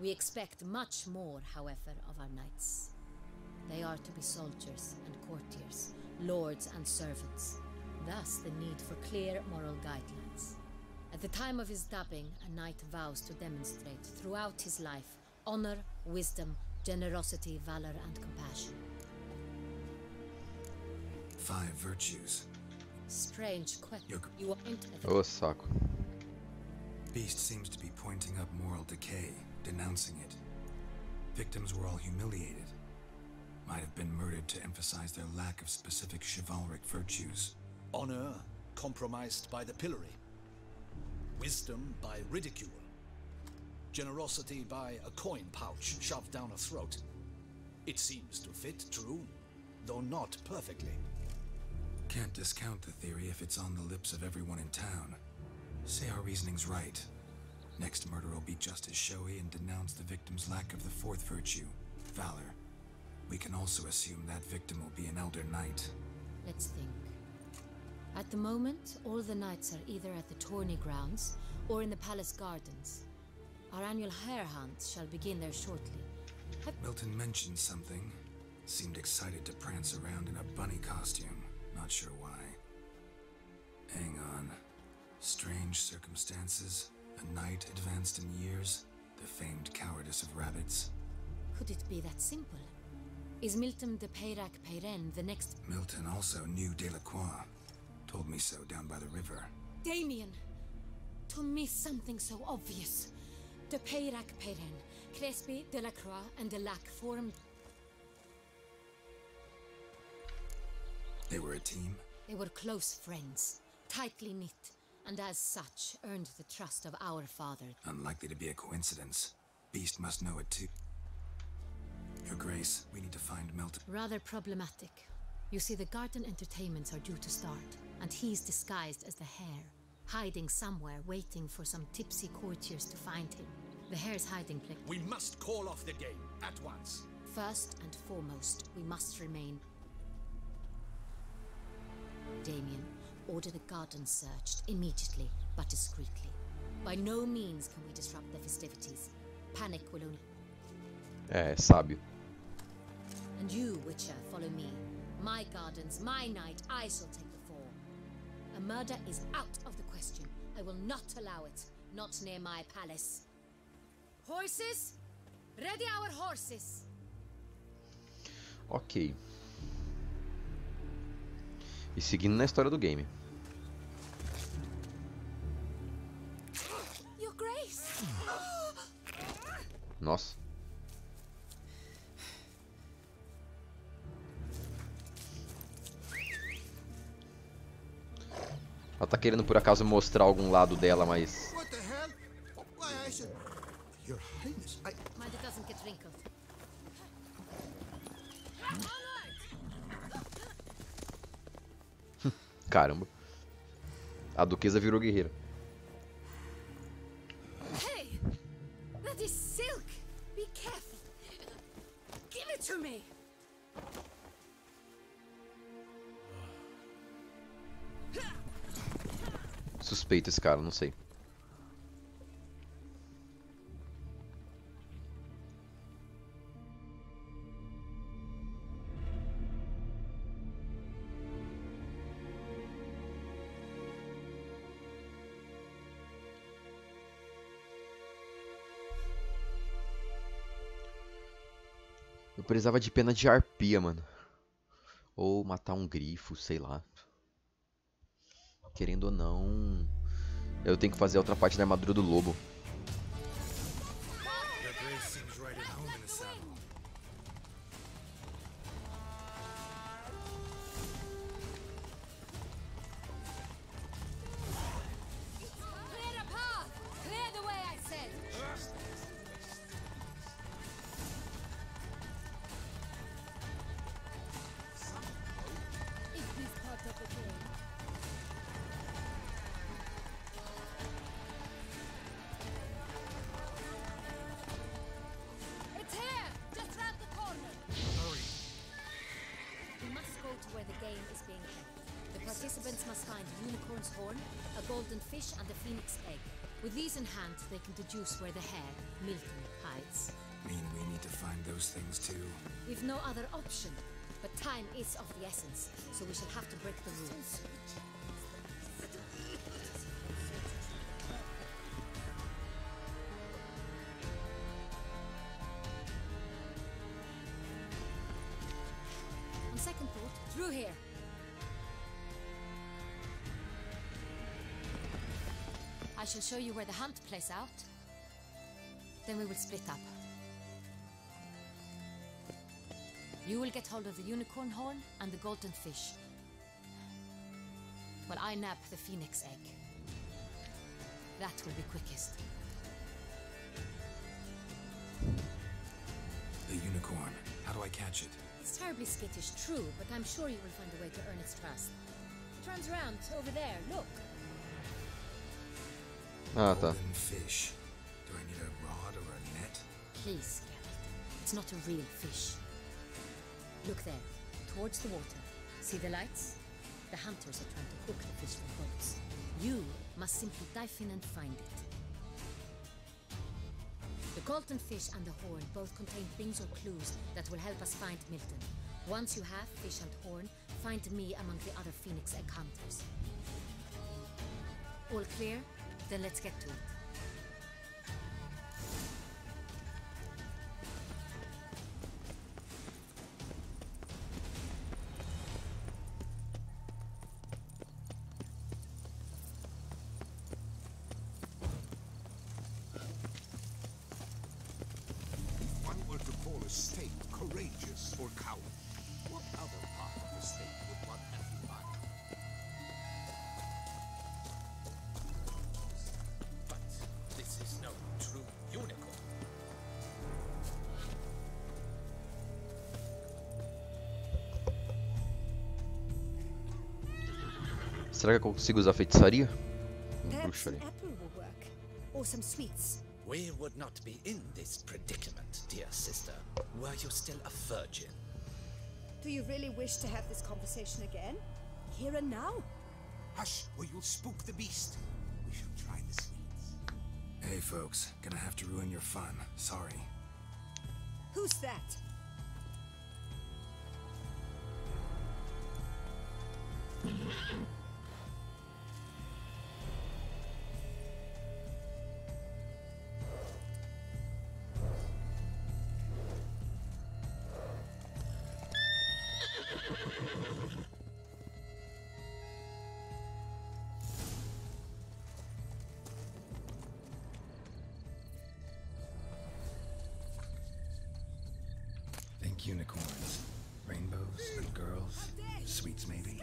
We expect much more, however, of our knights. They are to be soldiers and courtiers, lords and servants. Thus, the need for clear moral guidelines. At the time of his dubbing, a knight vows to demonstrate throughout his life honor, wisdom, generosity, valor, and compassion. 5 virtues. Strange question. You are Ô, saco. Beast seems to be pointing up moral decay, denouncing it. Victims were all humiliated. Might have been murdered to emphasize their lack of specific chivalric virtues. Honor compromised by the pillory. Wisdom by ridicule. Generosity by a coin pouch shoved down a throat. It seems to fit, true, though not perfectly. Can't discount the theory if it's on the lips of everyone in town. Say our reasoning's right. Next murder will be just as showy and denounce the victim's lack of the 4th virtue, valor. We can also assume that victim will be an elder knight. Let's think. At the moment, all the knights are either at the tourney grounds or in the palace gardens. Our annual hare hunt shall begin there shortly. Milton mentioned something. Seemed excited to prance around in a bunny costume. Not sure why. Hang on. Strange circumstances. A knight advanced in years. The famed cowardice of rabbits. Could it be that simple? Is Milton de Peyrac Peyren the next... Milton also knew Delacroix. Told me so down by the river. Damien! To me something so obvious. De Peyrac Peyren, Crespi, Delacroix, and Delac formed... They were a team? They were close friends, tightly knit, and as such earned the trust of our father. Unlikely to be a coincidence. Beast must know it too. Your Grace, we need to find Milton. Rather problematic. You see, the garden entertainments are due to start, and he's disguised as the hare, hiding somewhere, waiting for some tipsy courtiers to find him. The hare's hiding place. We must call off the game at once. First and foremost, we must remain. Damien, order the garden searched immediately, but discreetly. By no means can we disrupt the festivities. Panic will only... É sábio. And you, Witcher, follow me. My gardens, my night, I shall take the fall. A murder is out of the question. I will not allow it. Not near my palace. Horses? Ready our horses! Ok. E seguindo na história do game. Your Grace! Nossa. Ela tá querendo por acaso mostrar algum lado dela, mas... What the hell? Why, I should... Your Highness, I... Mind it doesn't get wrinkled. Caramba. A duquesa virou guerreira. Hey! That is silk! Be careful! Give it to me! Suspeito esse cara, não sei. Eu precisava de pena de arpia, mano. Ou matar um grifo, sei lá. Querendo ou não, eu tenho que fazer a outra parte da armadura do lobo. Participants must find a unicorn's horn, a golden fish, and a phoenix egg. With these in hand, they can deduce where the hare, Milton, hides. Mean we need to find those things too? We've no other option, but time is of the essence, so we shall have to break the rules. On second thought, through here. I shall show you where the hunt plays out. Then we will split up. You will get hold of the unicorn horn and the golden fish, while I nab the phoenix egg. That will be quickest. The unicorn. How do I catch it? It's terribly skittish, true, but I'm sure you will find a way to earn its trust. It turns around over there, look. Ah, tá. Fish. Do I need a rod or a net? Please, Geralt. It's not a real fish. Look there, towards the water. See the lights? The hunters are trying to hook the fish from boats. You must simply dive in and find it. The golden fish and the horn both contain things or clues that will help us find Milton. Once you have fish and horn, find me among the other phoenix egg hunters. All clear? Then let's get to it. our state courageous or coward? What other part of the state would want everyone? But this is no true unicorn. Será que eu consigo usar feitiçaria? Perhaps Bruxaria. an apple will work. Or some sweets. We would not be in this predicament, dear sister, were you still a virgin. Do you really wish to have this conversation again? Here and now? Hush, or you'll spook the beast. We should try the sweets. Hey folks, gonna have to ruin your fun. Sorry. Who's that? Think unicorns, rainbows, and girls, sweets maybe.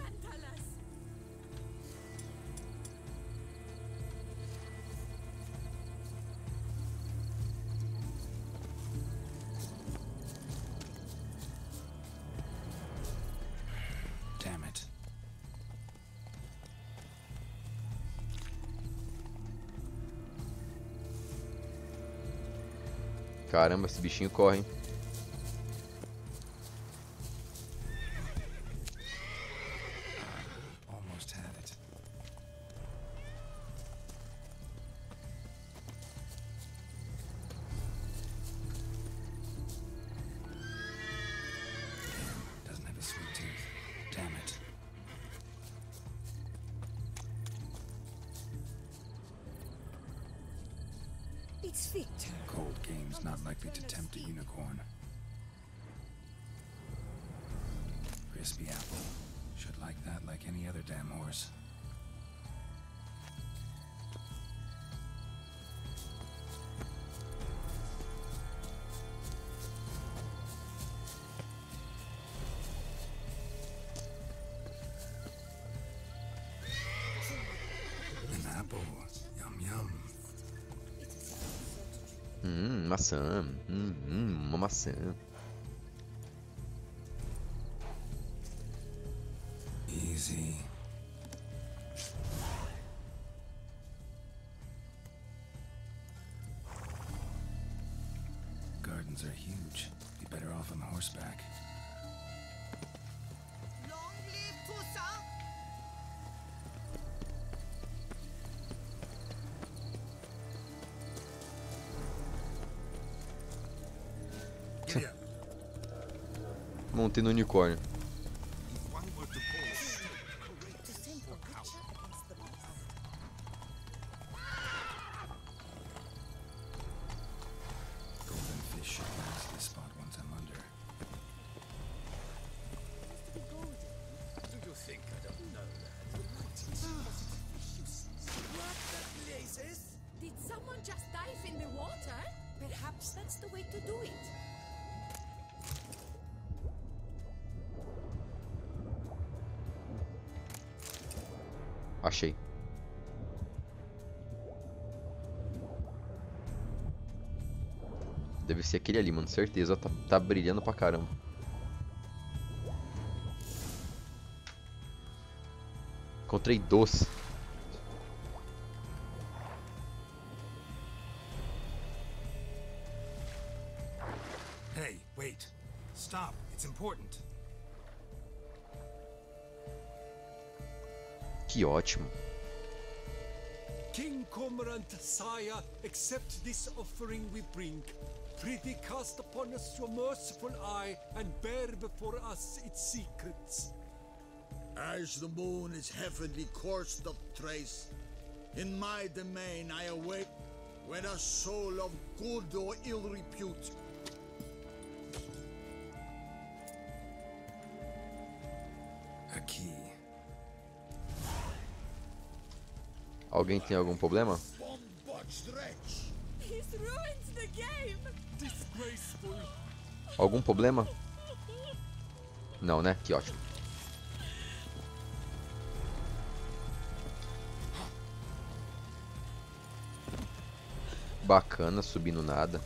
Damn it. Caramba, esse bichinho corre, hein? Almost had it. Doesn't have a sweet tooth. Damn it. It's Victor. Cold game's not likely to tempt a unicorn. Crispy apple. Should like that like any other damn horse. An apple. Yum yum. Maçã. Uma maçã. Easy. Gardens are huge. Be better off on horseback. Long live Toussaint! Montei no unicórnio. Golden fish should rise this spot once I'm under. Do you think I don't know that? What the blazes? Did someone just dive in the water? Perhaps that's the way to do it. Achei. Deve ser aquele ali, mano. Certeza. Tá brilhando pra caramba. Encontrei doce. Hey, wait. Stop. It's important. Que ótimo. King Cormorant, sire, accept this offering we bring. Prithee cast upon us your merciful eye, and bear before us its secrets. As the moon is heavenly course doth trace, in my domain I await, when a soul of good or ill repute. A key. Alguém tem algum problema? Bombotched wretch! He's ruined the game! Disgraceful! Algum problema? Não, né? Que ótimo. Bacana, subindo nada.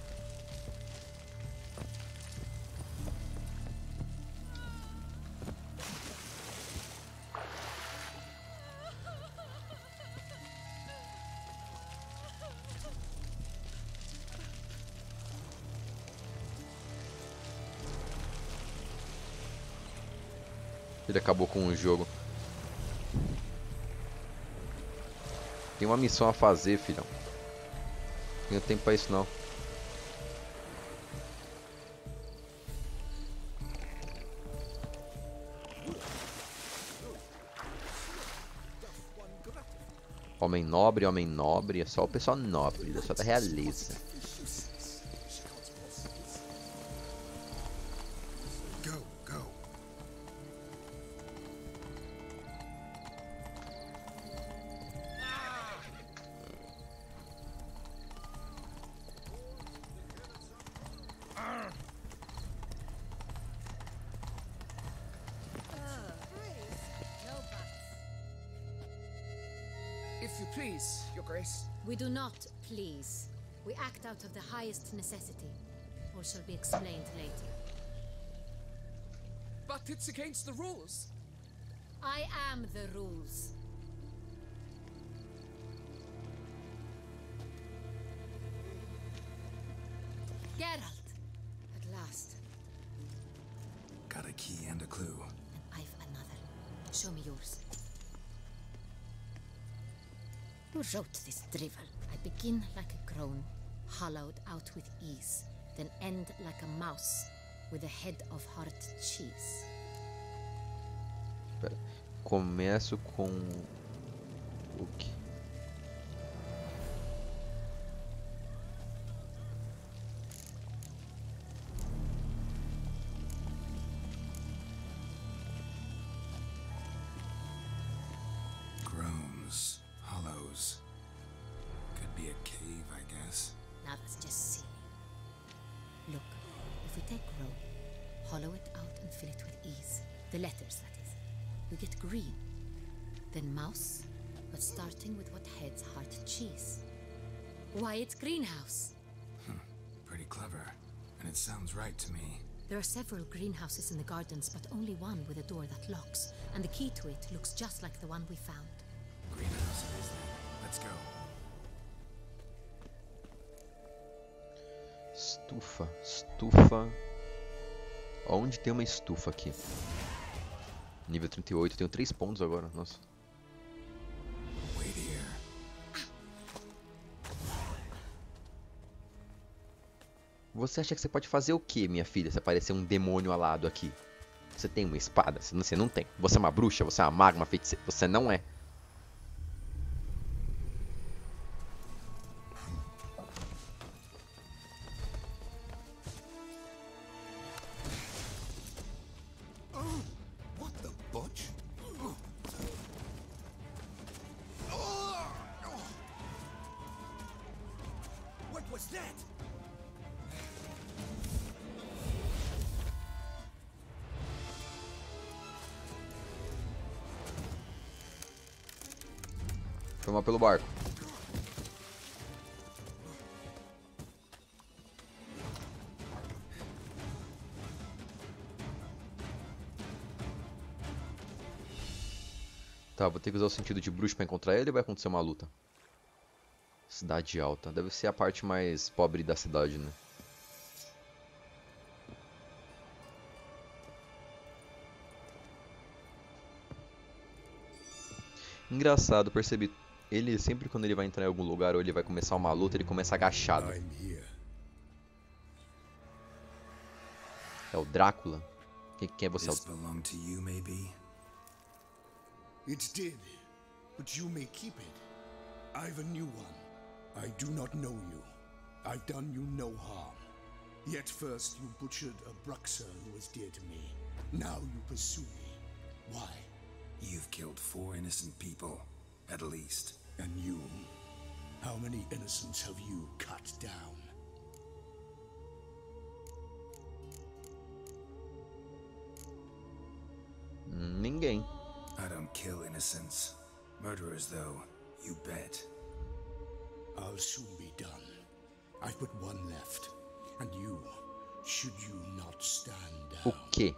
Ele acabou com o jogo. Tem uma missão a fazer, filhão. Não tenho tempo pra isso não. Homem nobre, é só o pessoal nobre, é só da realeza. If you please, Your Grace. We do not please. We act out of the highest necessity. All shall be explained later. But it's against the rules. I am the rules. Geralt! At last. Got a key and a clue. I've another. Show me yours. Who wrote this drivel? I begin like a groan, hollowed out with ease, then end like a mouse, with a head of hard cheese. Pera. Começo com o que? Groans, hollows. Could be a cave, I guess. Now that's just silly. Look, if we take groan, hollow it out and fill it with ease, the letters that is, you get green. Then mouse, but starting with what heads hard cheese. Why, it's greenhouse. Pretty clever. And it sounds right to me. There are several greenhouses in the gardens, but only one with a door that locks, and the key to it looks just like the one we found. Greenhouse it is then. Let's go. Estufa, estufa. Onde tem uma estufa aqui? Nível 38, tenho 3 pontos agora, nossa. Wait here. Você acha que você pode fazer o que, minha filha, se aparecer um demônio alado aqui? Você tem uma espada? Você não tem. Você é uma bruxa? Você é uma maga, uma feiticeira? Você não é. What was that? Foi mal pelo barco. Tá, vou ter que usar o sentido de bruxo pra encontrar ele ou vai acontecer uma luta? Cidade alta. Deve ser a parte mais pobre da cidade, né? Engraçado, percebi. Ele sempre quando ele vai entrar em algum lugar ou ele vai começar uma luta, ele começa agachado. É o Drácula? Quem é você? This belong to you, maybe? It did, but you may keep it. I've a new one. I do not know you. I've done you no harm. Yet first you butchered a Bruxer who was dear to me. Now you pursue me. Why? You've killed 4 innocent people, at least. And you? How many innocents have you cut down? kill innocents. Murderers, though, you bet. I'll soon be done. I've but one left. And you, should you not stand O down. quê?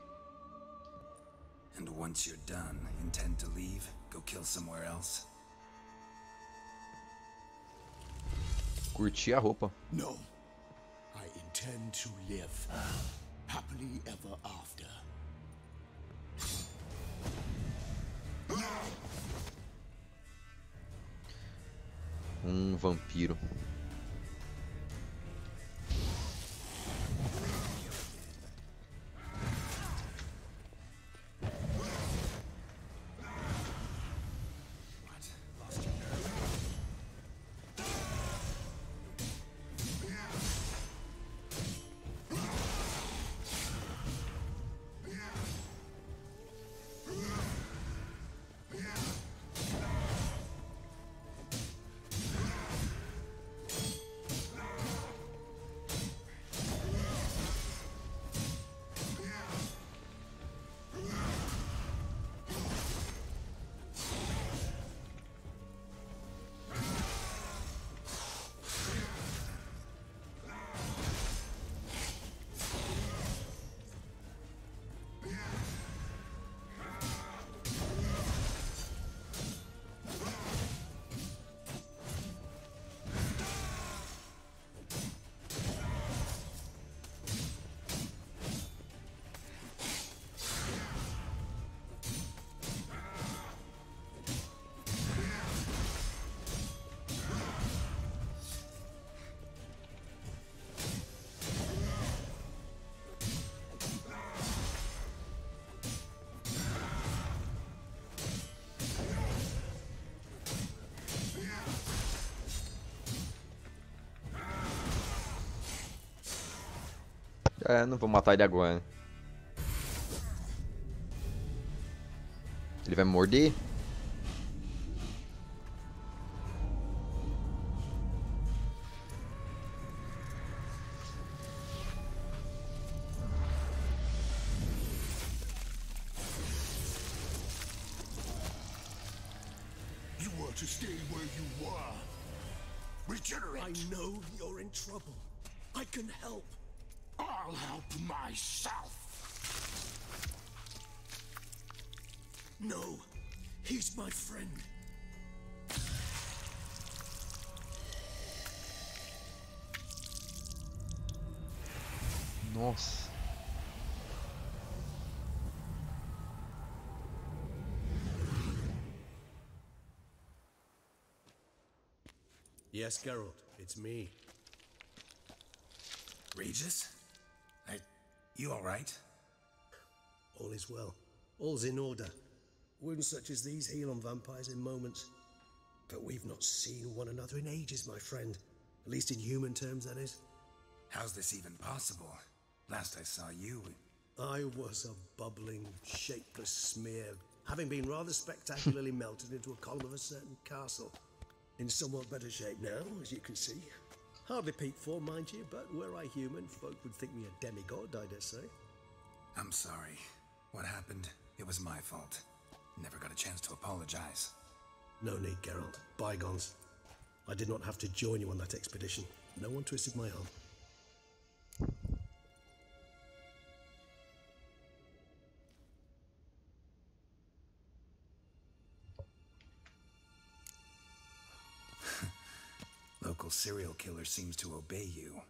And once you're done, intend to leave? Go kill somewhere else? Curti a roupa. No. I intend to live. Happily ever after. Vampiro. É, não vou matar ele agora. Ele vai me morder? You want to stay where you were. Regenerate. I know you're in trouble. I can help. I'll help myself. No, he's my friend. Nossa. Yes, Geralt, it's me. Regis? You alright? All is well. All's in order. Wounds such as these heal on vampires in moments. But we've not seen one another in ages, my friend. At least in human terms, that is. How's this even possible? Last I saw you... I was a bubbling, shapeless smear, having been rather spectacularly melted into a column of a certain castle. In somewhat better shape now, as you can see. Hardly peak form, mind you, but were I human, folk would think me a demigod, I dare say. I'm sorry. What happened, it was my fault. Never got a chance to apologize. No need, Geralt. Bygones. I did not have to join you on that expedition. No one twisted my arm. Local serial killer seems to obey you.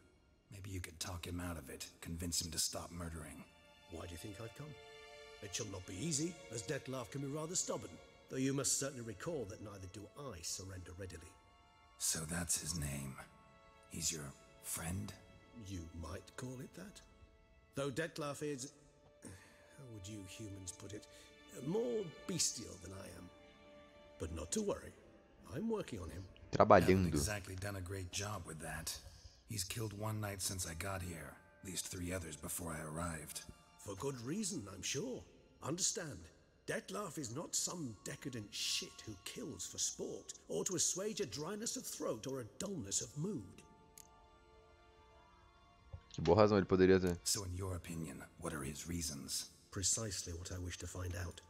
Maybe you could talk him out of it, convince him to stop murdering. Why do you think I've come? It shall not be easy, as Dettlaff can be rather stubborn, though you must certainly recall that neither do I surrender readily. So that's his name. He's your friend? You might call it that. Though Dettlaff is... how would you humans put it? More bestial than I am. But not to worry. I'm working on him. Haven't exactly done a great job with that. He's killed one knight since I got here. At least 3 others before I arrived. For good reason, I'm sure. Understand, Dettlaff is not some decadent shit who kills for sport, or to assuage a dryness of throat or a dullness of mood. Que boa razão ele poderia ter. So in your opinion, what are his reasons? Precisely what I wish to find out.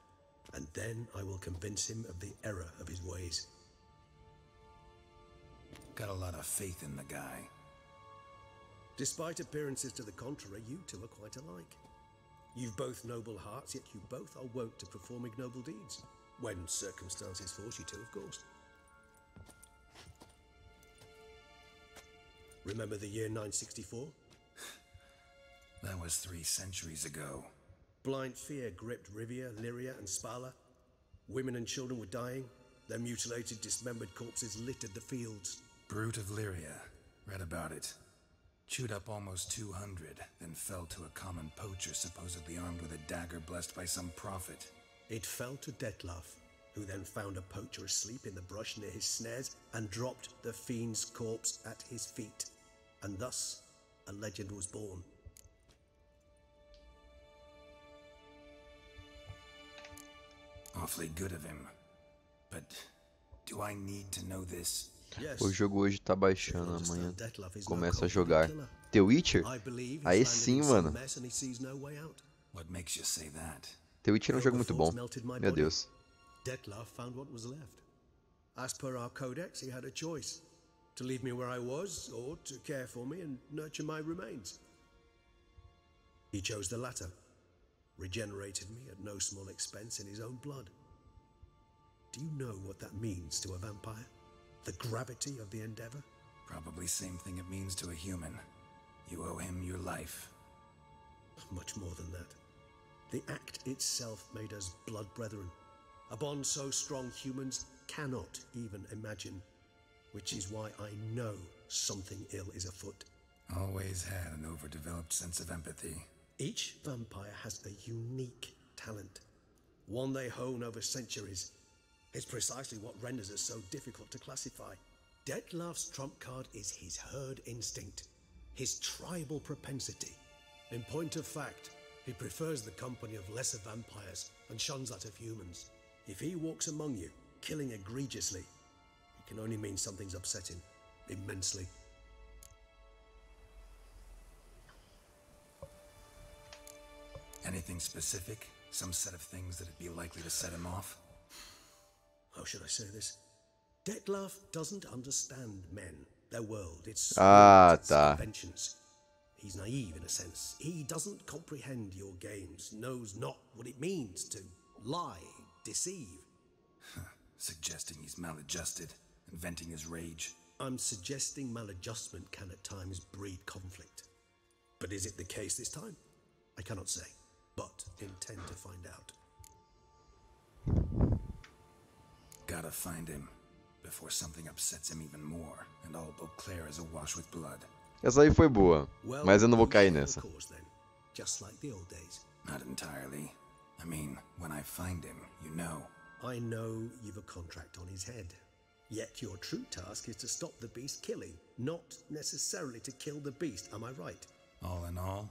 and then I will convince him of the error of his ways. Got a lot of faith in the guy. Despite appearances to the contrary, you two are quite alike. You've both noble hearts, yet you both are wont to perform ignoble deeds. When circumstances force you to, of course. Remember the year 964? That was 3 centuries ago. Blind fear gripped Rivia, Lyria, and Spala. Women and children were dying. Their mutilated, dismembered corpses littered the fields. Brute of Lyria. Read about it. Chewed up almost 200, then fell to a common poacher supposedly armed with a dagger blessed by some prophet. It fell to Detlaf, who then found a poacher asleep in the brush near his snares and dropped the fiend's corpse at his feet. And thus, a legend was born. Awfully good of him. But do I need to know this? O jogo hoje tá baixando, amanhã começa a jogar. The Witcher? Aí sim, mano. What makes you say that? The Witcher é um jogo muito bom. Meu Deus. Detlaf found what was left. As per our codex, he had a choice: to leave me where I was, or to care for me and nurture my remains. He chose the latter, regenerated me at no small expense in his own blood. Do you know what that means to a vampire? The gravity of the endeavor? Probably same thing it means to a human. You owe him your life. Much more than that. The act itself made us blood brethren. A bond so strong humans cannot even imagine. Which is why I know something ill is afoot. Always had an overdeveloped sense of empathy. Each vampire has a unique talent. One they hone over centuries. It's precisely what renders it so difficult to classify. Detlaf's trump card is his herd instinct, his tribal propensity. In point of fact, he prefers the company of lesser vampires and shuns that of humans. If he walks among you, killing egregiously, it can only mean something's upset him, immensely. Anything specific? Some set of things that'd be likely to set him off? How should I say this? Detlaf doesn't understand men, their world, its conventions. He's naive in a sense. He doesn't comprehend your games, knows not what it means to lie, deceive. Suggesting he's maladjusted, and venting his rage. I'm suggesting maladjustment can at times breed conflict. But is it the case this time? I cannot say, but intend to find out. Gotta find him, before something upsets him even more, and all Beauclair is awash with blood. Essa aí foi boa, mas eu não vou cair nessa. Just like the old days. Not entirely. I mean, when I find him, you know. I know you've a contract on his head. Yet your true task is to stop the beast killing, not necessarily to kill the beast, am I right? All in all,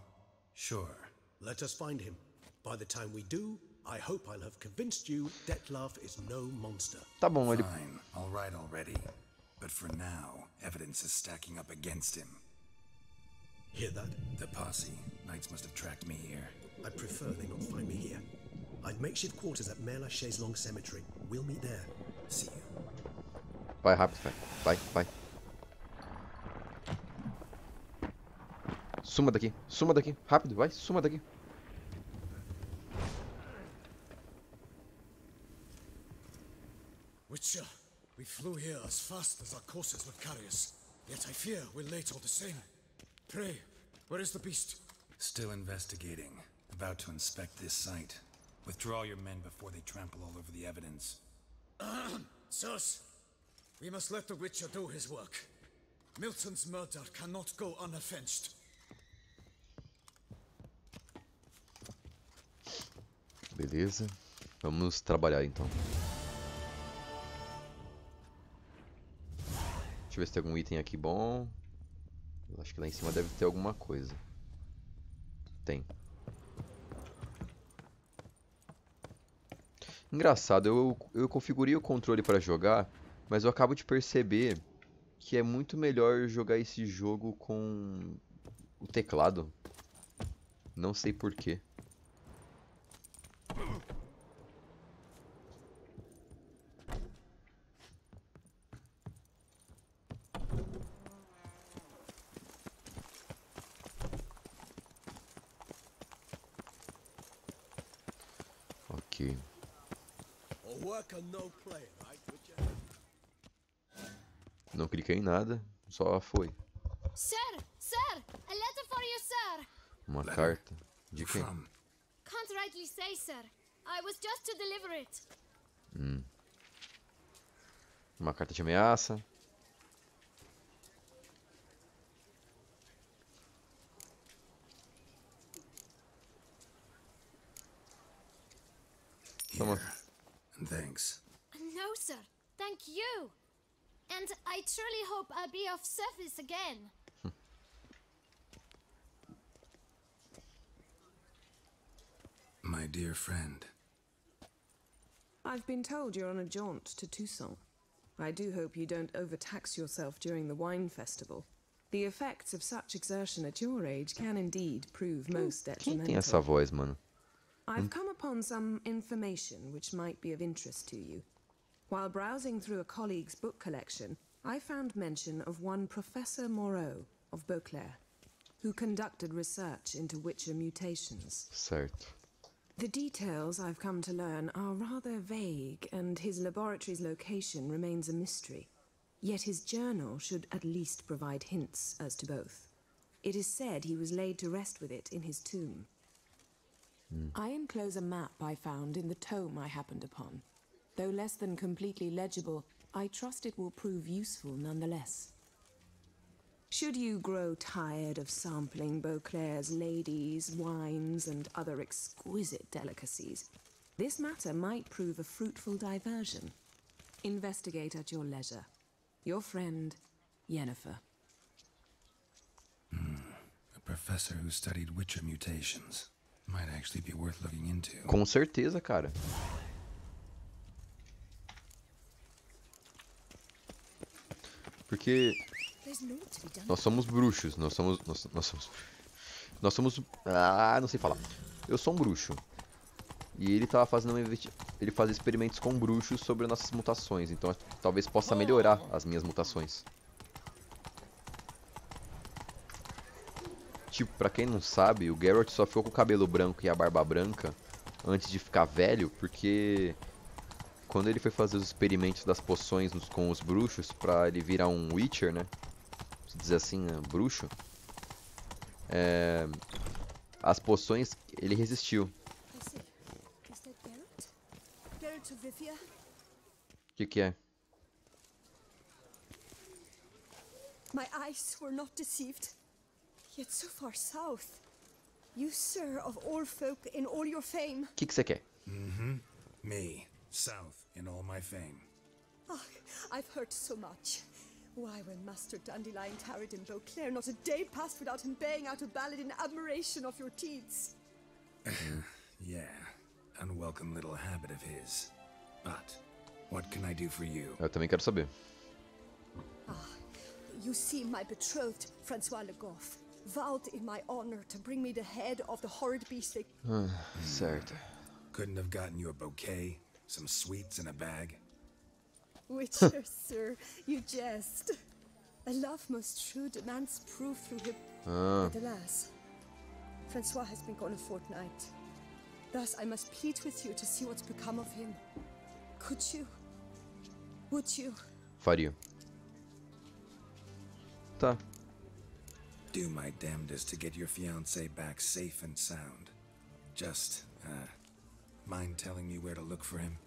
sure. Let us find him. By the time we do, I hope I'll have convinced you Detlaf is no monster. Tá bom, ele... Fine, all right already. But for now, evidence is stacking up against him. Hear that? The posse. Knights must have tracked me here. I prefer they not find me here. I've makeshift quarters at Mère Lachaise Long Cemetery. We'll meet there. See you. Vai rápido, vai. Vai. Suma daqui. Suma daqui. Rápido, vai. Suma daqui. Witcher, we flew here as fast as our courses would carry us. Yet I fear we're late all the same. Pray, where is the beast? Still investigating. About to inspect this site. Withdraw your men before they trample all over the evidence. Sirs, we must let the Witcher do his work. Milton's murder cannot go unavenged. Beleza. Vamos trabalhar então. Deixa eu ver se tem algum item aqui bom. Eu acho que lá em cima deve ter alguma coisa. Tem. Engraçado, eu configurei o controle para jogar, mas eu acabo de perceber que é muito melhor jogar esse jogo com o teclado. Não sei porquê. Ok. Não cliquei em nada, só foi. Sir, a letter for you, sir. Uma carta? De quem? Can't rightly say, sir. I was just to deliver it. Uma carta de ameaça. Here. And thanks. No, sir. Thank you. And I truly hope I'll be of service again. My dear friend. I've been told you're on a jaunt to Toussaint. I do hope you don't overtax yourself during the wine festival. The effects of such exertion at your age can indeed prove most Quem detrimental. tem essa voz, mano? I've come upon some information which might be of interest to you. While browsing through a colleague's book collection, I found mention of one Professor Moreau of Beauclair, who conducted research into Witcher mutations. Certo. The details I've come to learn are rather vague, and his laboratory's location remains a mystery. Yet his journal should at least provide hints as to both. It is said he was laid to rest with it in his tomb. I enclose a map I found in the tome I happened upon. Though less than completely legible, I trust it will prove useful nonetheless. Should you grow tired of sampling Beauclair's ladies, wines, and other exquisite delicacies, this matter might prove a fruitful diversion. Investigate at your leisure. Your friend, Yennefer. A professor who studied Witcher mutations. Might actually be worth looking into. Com certeza, cara. Porque nós somos bruxos, nós somos, não sei falar. Eu sou um bruxo. E ele tava fazendo ele faz experimentos com bruxos sobre nossas mutações, então talvez possa melhorar as minhas mutações. Tipo, pra quem não sabe, o Geralt só ficou com o cabelo branco e a barba branca antes de ficar velho, porque quando ele foi fazer os experimentos das poções com os bruxos pra ele virar um Witcher, né? Se dizer assim, né? Bruxo. As poções, ele resistiu. O que é? My eyes were not deceived. Yet so far south. You, sir, of all folk in all your fame. O que você quer? Me, south in all my fame. Oh, I've heard so much. Why, when Master Dandelion tarried in Beauclair, not a day passed without him baying out a ballad in admiration of your deeds. Yeah, unwelcome little habit of his. But what can I do for you? Eu também quero saber. You see, my betrothed, Francois Le Goff, vowed in my honor to bring me the head of the horrid beast they... Certo. Couldn't have gotten you a bouquet, some sweets in a bag? Witcher, sir, you jest. A love most true demands proof through him. But alas, Francois has been gone a fortnight. Thus I must plead with you to see what's become of him. Could you? Would you? Faria. Tá. Do my damnedest to get your fiancé back safe and sound. Just, mind telling me where to look for him?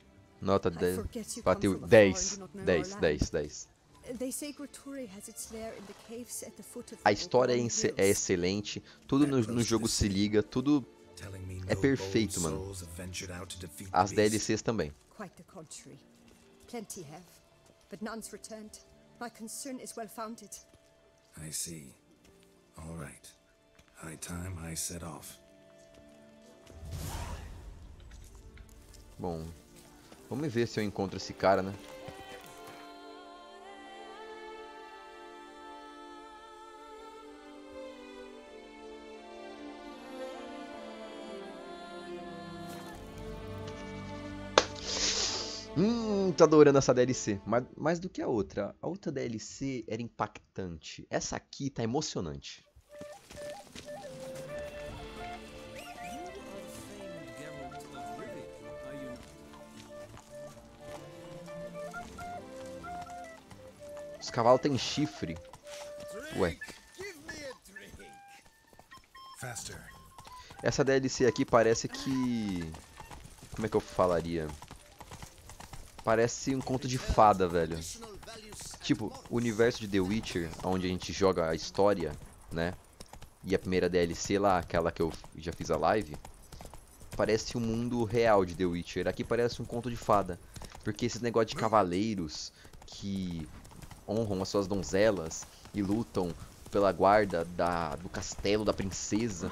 Nota 10. Bateu 10. 10, 10, 10. A história é excelente, tudo no jogo se liga, tudo é perfeito, mano. As DLCs também. Quite the contrary. Plenty have, but none's returned. My concern is well founded. I see. All right. High time I set off. Bom, vamos ver se eu encontro esse cara, né? Tô adorando essa DLC. Mais do que a outra. A outra DLC era impactante. Essa aqui tá emocionante. Os cavalos têm chifre. Ué. Essa DLC aqui parece que... Como é que eu falaria? Parece um conto de fada, velho. Tipo, o universo de The Witcher, onde a gente joga a história, né? E a primeira DLC lá, aquela que eu já fiz a live, parece um mundo real de The Witcher. Aqui parece um conto de fada. Porque esses negócios de cavaleiros que honram as suas donzelas e lutam pela guarda do castelo da princesa.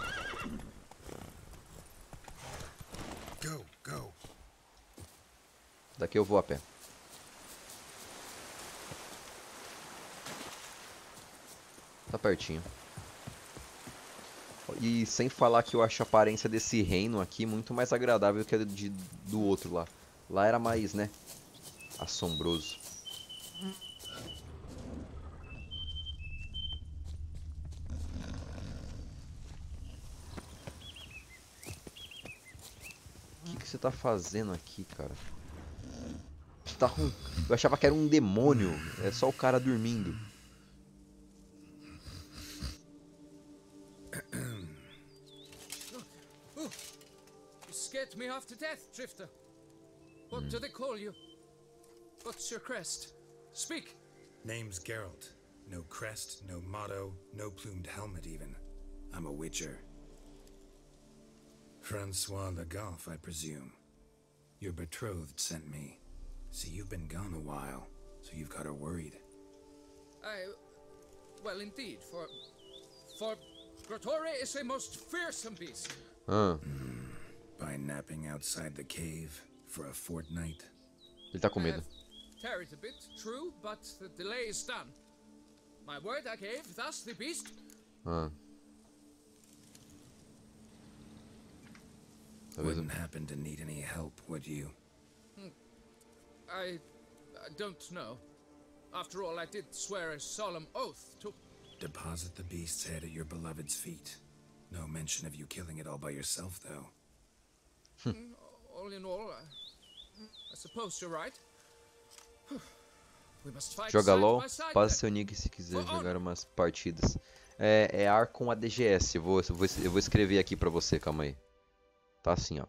Daqui eu vou a pé. Tá pertinho. E sem falar que eu acho a aparência desse reino aqui muito mais agradável que a do outro lá. Lá era mais, né, assombroso. O que você tá fazendo aqui, cara? Você tá com... Eu achava que era um demônio. É só o cara dormindo. You scared me half to death, Drifter. What do they call you? What's your crest? Speak. Name's Geralt. No crest, no motto, no plumed helmet even. I'm a witcher. Francois Le Goff, I presume. Your betrothed sent me. See, you've been gone a while, so you've got her worried. Well, indeed, for Grotore is a most fearsome beast. By napping outside the cave for a fortnight. Ele tá com medo. Tarried a bit, true, but the delay is done. My word I gave, thus the beast. Wouldn't happen to need any help, would you? I don't know. After all, I did swear a solemn oath to... Deposit the beast's head at your beloved's feet. No mention of you killing it all by yourself, though. All in all, I suppose you're right. We must fight Joga side LOL, by side, passe then. seu nick se quiser jogar umas partidas. É AR com ADGS. Eu vou escrever aqui pra você, calma aí. Tá assim, ó.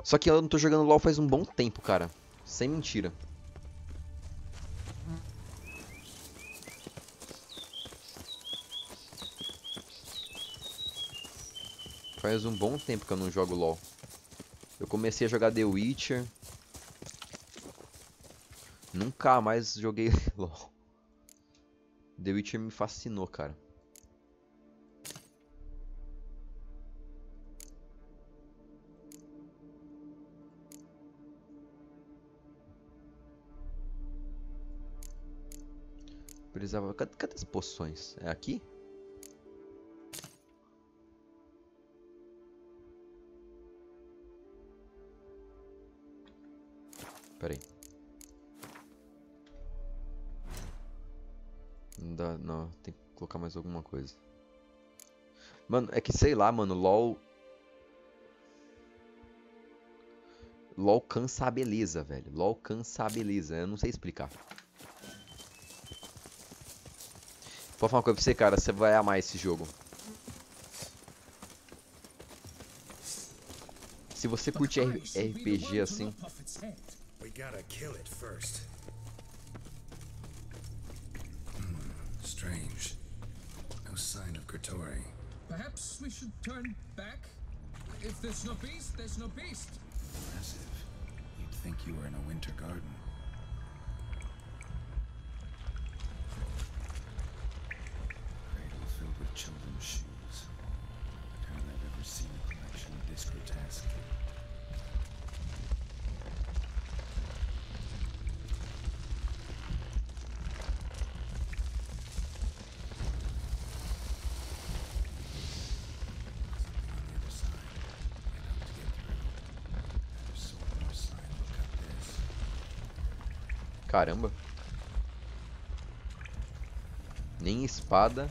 Só que eu não tô jogando LOL faz um bom tempo, cara. Sem mentira. Faz um bom tempo que eu não jogo LOL. Eu comecei a jogar The Witcher. Nunca mais joguei LOL. The Witcher me fascinou, cara. Precisava... Cadê as poções? É aqui? Pera aí. Não dá, não. Tem que colocar mais alguma coisa. Mano, é que sei lá, mano. LOL cansa a beleza, velho. LOL cansa a beleza. Eu não sei explicar. Vou falar uma coisa pra você, cara. Você vai amar esse jogo. Se você curte RPG assim... We gotta kill it first. Strange. No sign of Grotore. Perhaps we should turn back? If there's no beast, there's no beast. Massive. You'd think you were in a winter garden. Cradle filled with children's shoes. I doubt I've ever seen a collection this grotesque. Caramba. Nem espada,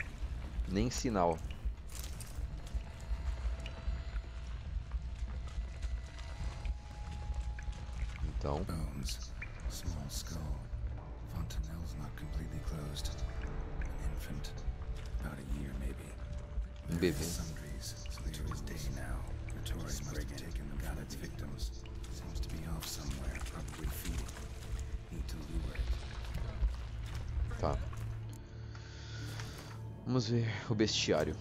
nem sinal. Então. Bones, small skull, fontanelles not completely closed. An infant, about a year maybe. Bebê. Sundries, clear as day now. The Tories must have taken them from its victims. Seems to be off somewhere, probably feeding. Need to lure it. Tá. Vamos ver o bestiário.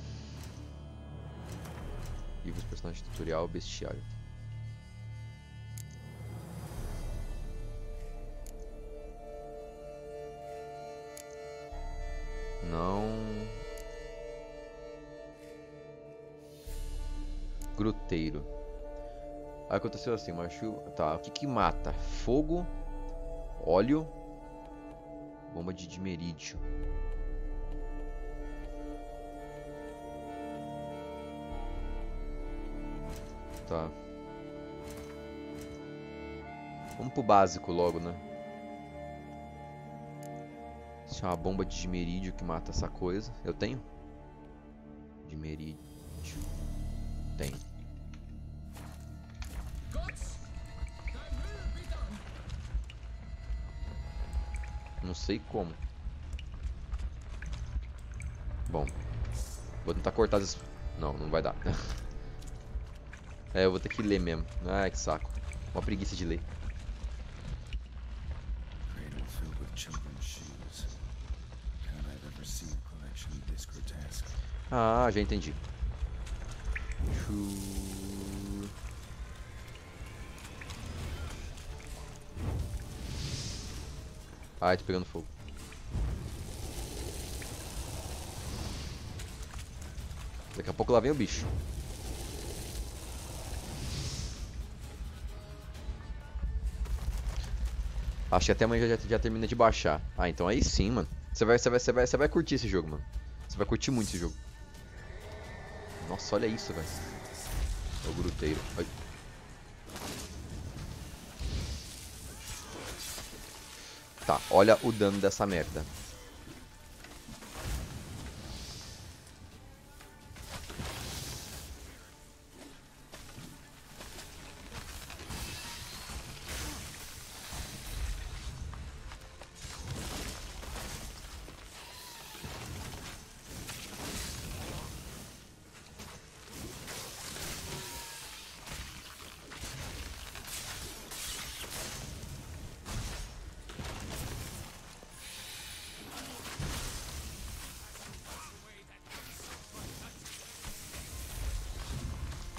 Livros, personagem tutorial, bestiário. Não. Gruteiro. Aí aconteceu assim, macho. Tá, o que que mata? Fogo, óleo, bomba de dimerídio. Tá. Vamos pro básico logo, né? Se é uma bomba de dimerídio que mata essa coisa. Eu tenho? Dimerídio. Tem. Não sei como. Bom. Vou tentar cortar as... Não, não vai dar. É, eu vou ter que ler mesmo. Ai, que saco. Uma preguiça de ler. Ah, já entendi. Ai, tô pegando fogo. Daqui a pouco lá vem o bicho. Acho que até amanhã já termina de baixar. Ah, então aí sim, mano. Você vai curtir esse jogo, mano. Você vai curtir muito esse jogo. Nossa, olha isso, velho. É o gruteiro. Ai. Tá, olha o dano dessa merda.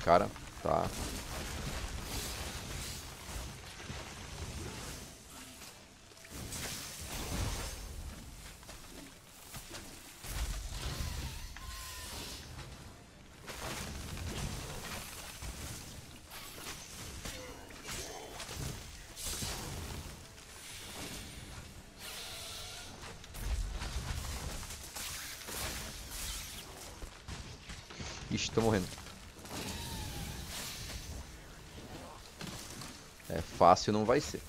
Cara, tá. Ixi, tô morrendo. É fácil, não vai ser.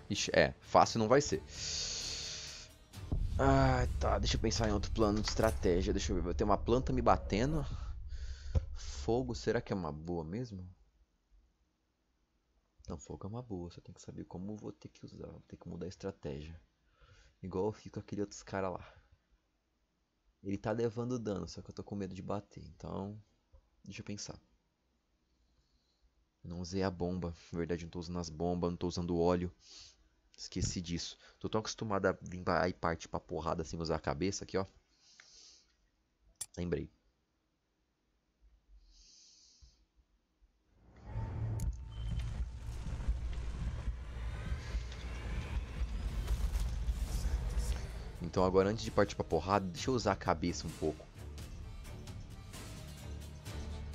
Ixi, é, fácil não vai ser. Ah, tá, deixa eu pensar em outro plano de estratégia. Deixa eu ver, vai ter uma planta me batendo. Fogo, será que é uma boa mesmo? Não, fogo é uma boa, só tem que saber como eu vou ter que usar, vou ter que mudar a estratégia. Igual eu fico com aquele outro cara lá. Ele tá levando dano, só que eu tô com medo de bater, então... Deixa eu pensar. Eu não usei a bomba, na verdade não tô usando as bombas, não tô usando o óleo. Esqueci disso. Tô tão acostumado a vir aí parte pra porrada sem usar a cabeça aqui, ó. Lembrei. Então agora antes de partir pra porrada, deixa eu usar a cabeça um pouco.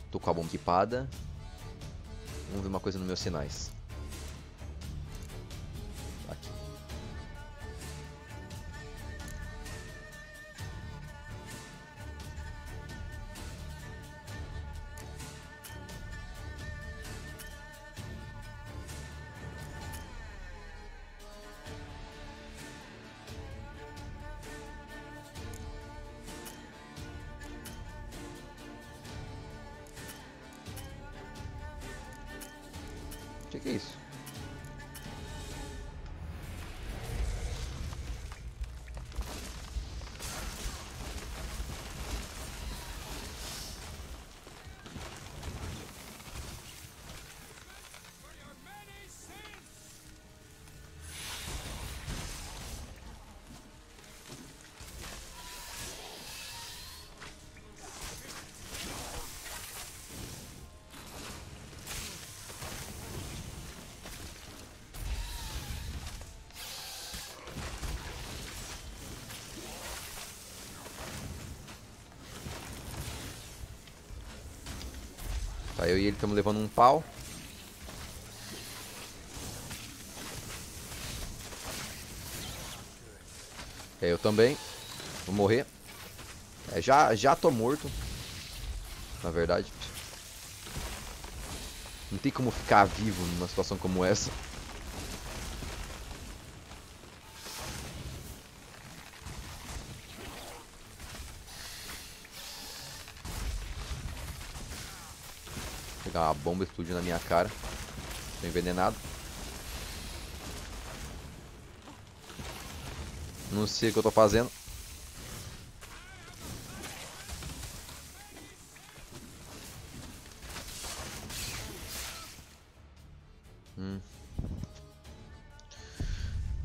Tô com a bomba equipada. Vamos ver uma coisa nos meus sinais. Aqui. Que é isso? Tá, eu e ele estamos levando um pau. É, eu também. Vou morrer. É, já tô morto. Na verdade. Não tem como ficar vivo numa situação como essa. Vou pegar uma bomba explodindo na minha cara. Tô envenenado. Não sei o que eu tô fazendo.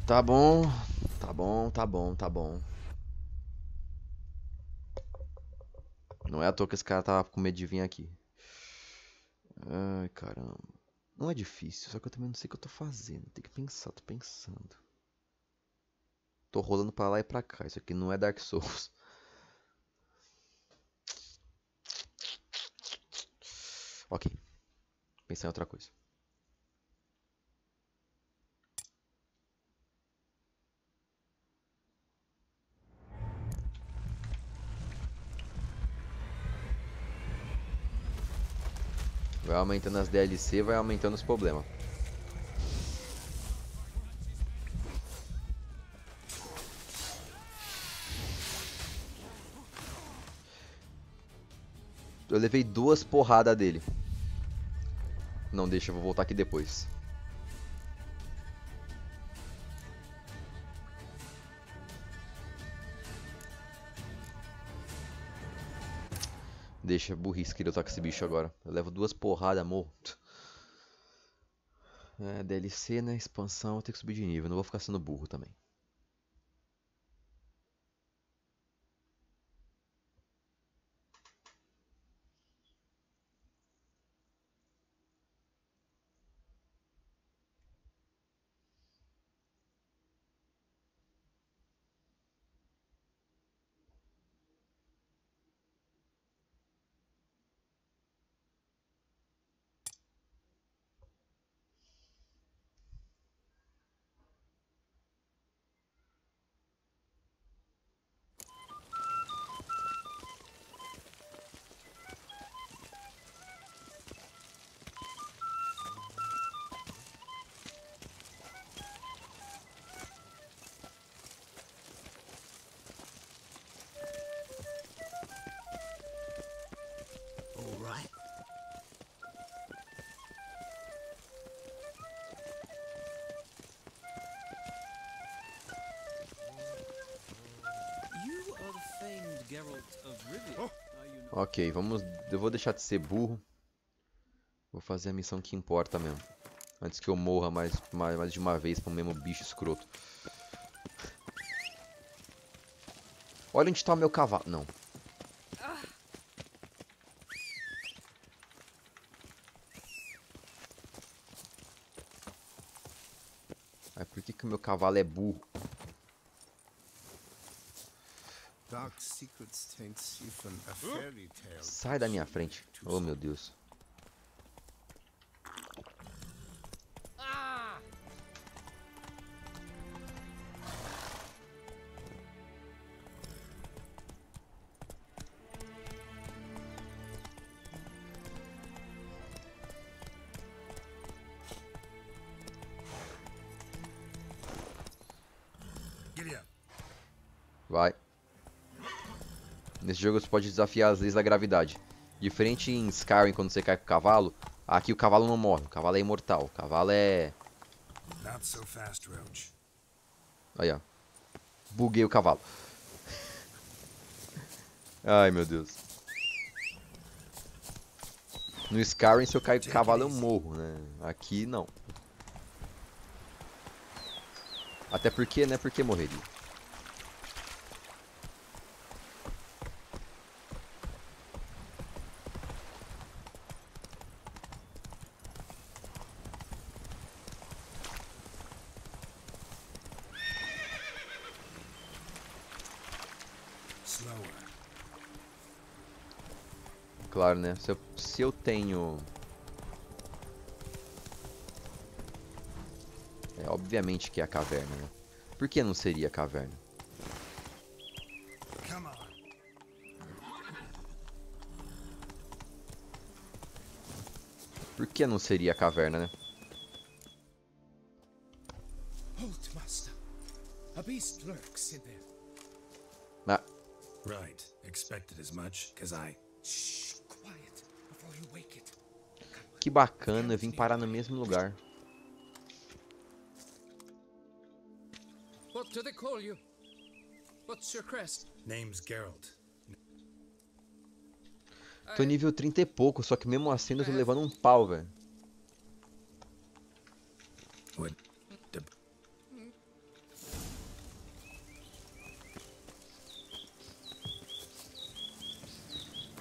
Tá bom, tá bom, tá bom, tá bom. Não é à toa que esse cara tava com medo de vir aqui. Ai, caramba. Não é difícil, só que eu também não sei o que eu tô fazendo. Tem que pensar, tô pensando. Tô rolando pra lá e pra cá. Isso aqui não é Dark Souls. Ok. Pensar em outra coisa. Vai aumentando as DLC, vai aumentando os problemas. Eu levei 2 porradas dele. Não, deixa, eu vou voltar aqui depois. Deixa, burrice, queria lutar com esse bicho agora. Eu levo 2 porradas, morro. É, DLC, né? Expansão, eu tenho que subir de nível. Não vou ficar sendo burro também. Ok, vamos. Eu vou deixar de ser burro. Vou fazer a missão que importa mesmo. Antes que eu morra mais de uma vez para o mesmo bicho escroto. Olha onde está o meu cavalo. Não. Aí por que o meu cavalo é burro? Sai da minha frente. Oh, meu Deus. Vai. Nesse jogo você pode desafiar as leis da gravidade. Diferente em Skyrim, quando você cai com o cavalo, aqui o cavalo não morre, o cavalo é imortal, o cavalo é... Not so fast, Roach. Aí, ó. Buguei o cavalo. Ai, meu Deus. No Skyrim, se eu cair com o cavalo, eu morro, né? Aqui, não. Até porque, né? Porque morreria. Claro, né? Se eu tenho... É, obviamente que é a caverna, né? Por que não seria a caverna? Por que não seria a caverna, né? Halt, master. A beast lurks in there. Ah. Right. Expected as much, cause I... Shh, quiet before you wake it. Que bacana, eu vim parar no mesmo lugar. What do they call you? What's your crest? Name's Geralt. Tô nível 30 e pouco, só que mesmo assim eu tô levando um pau, velho.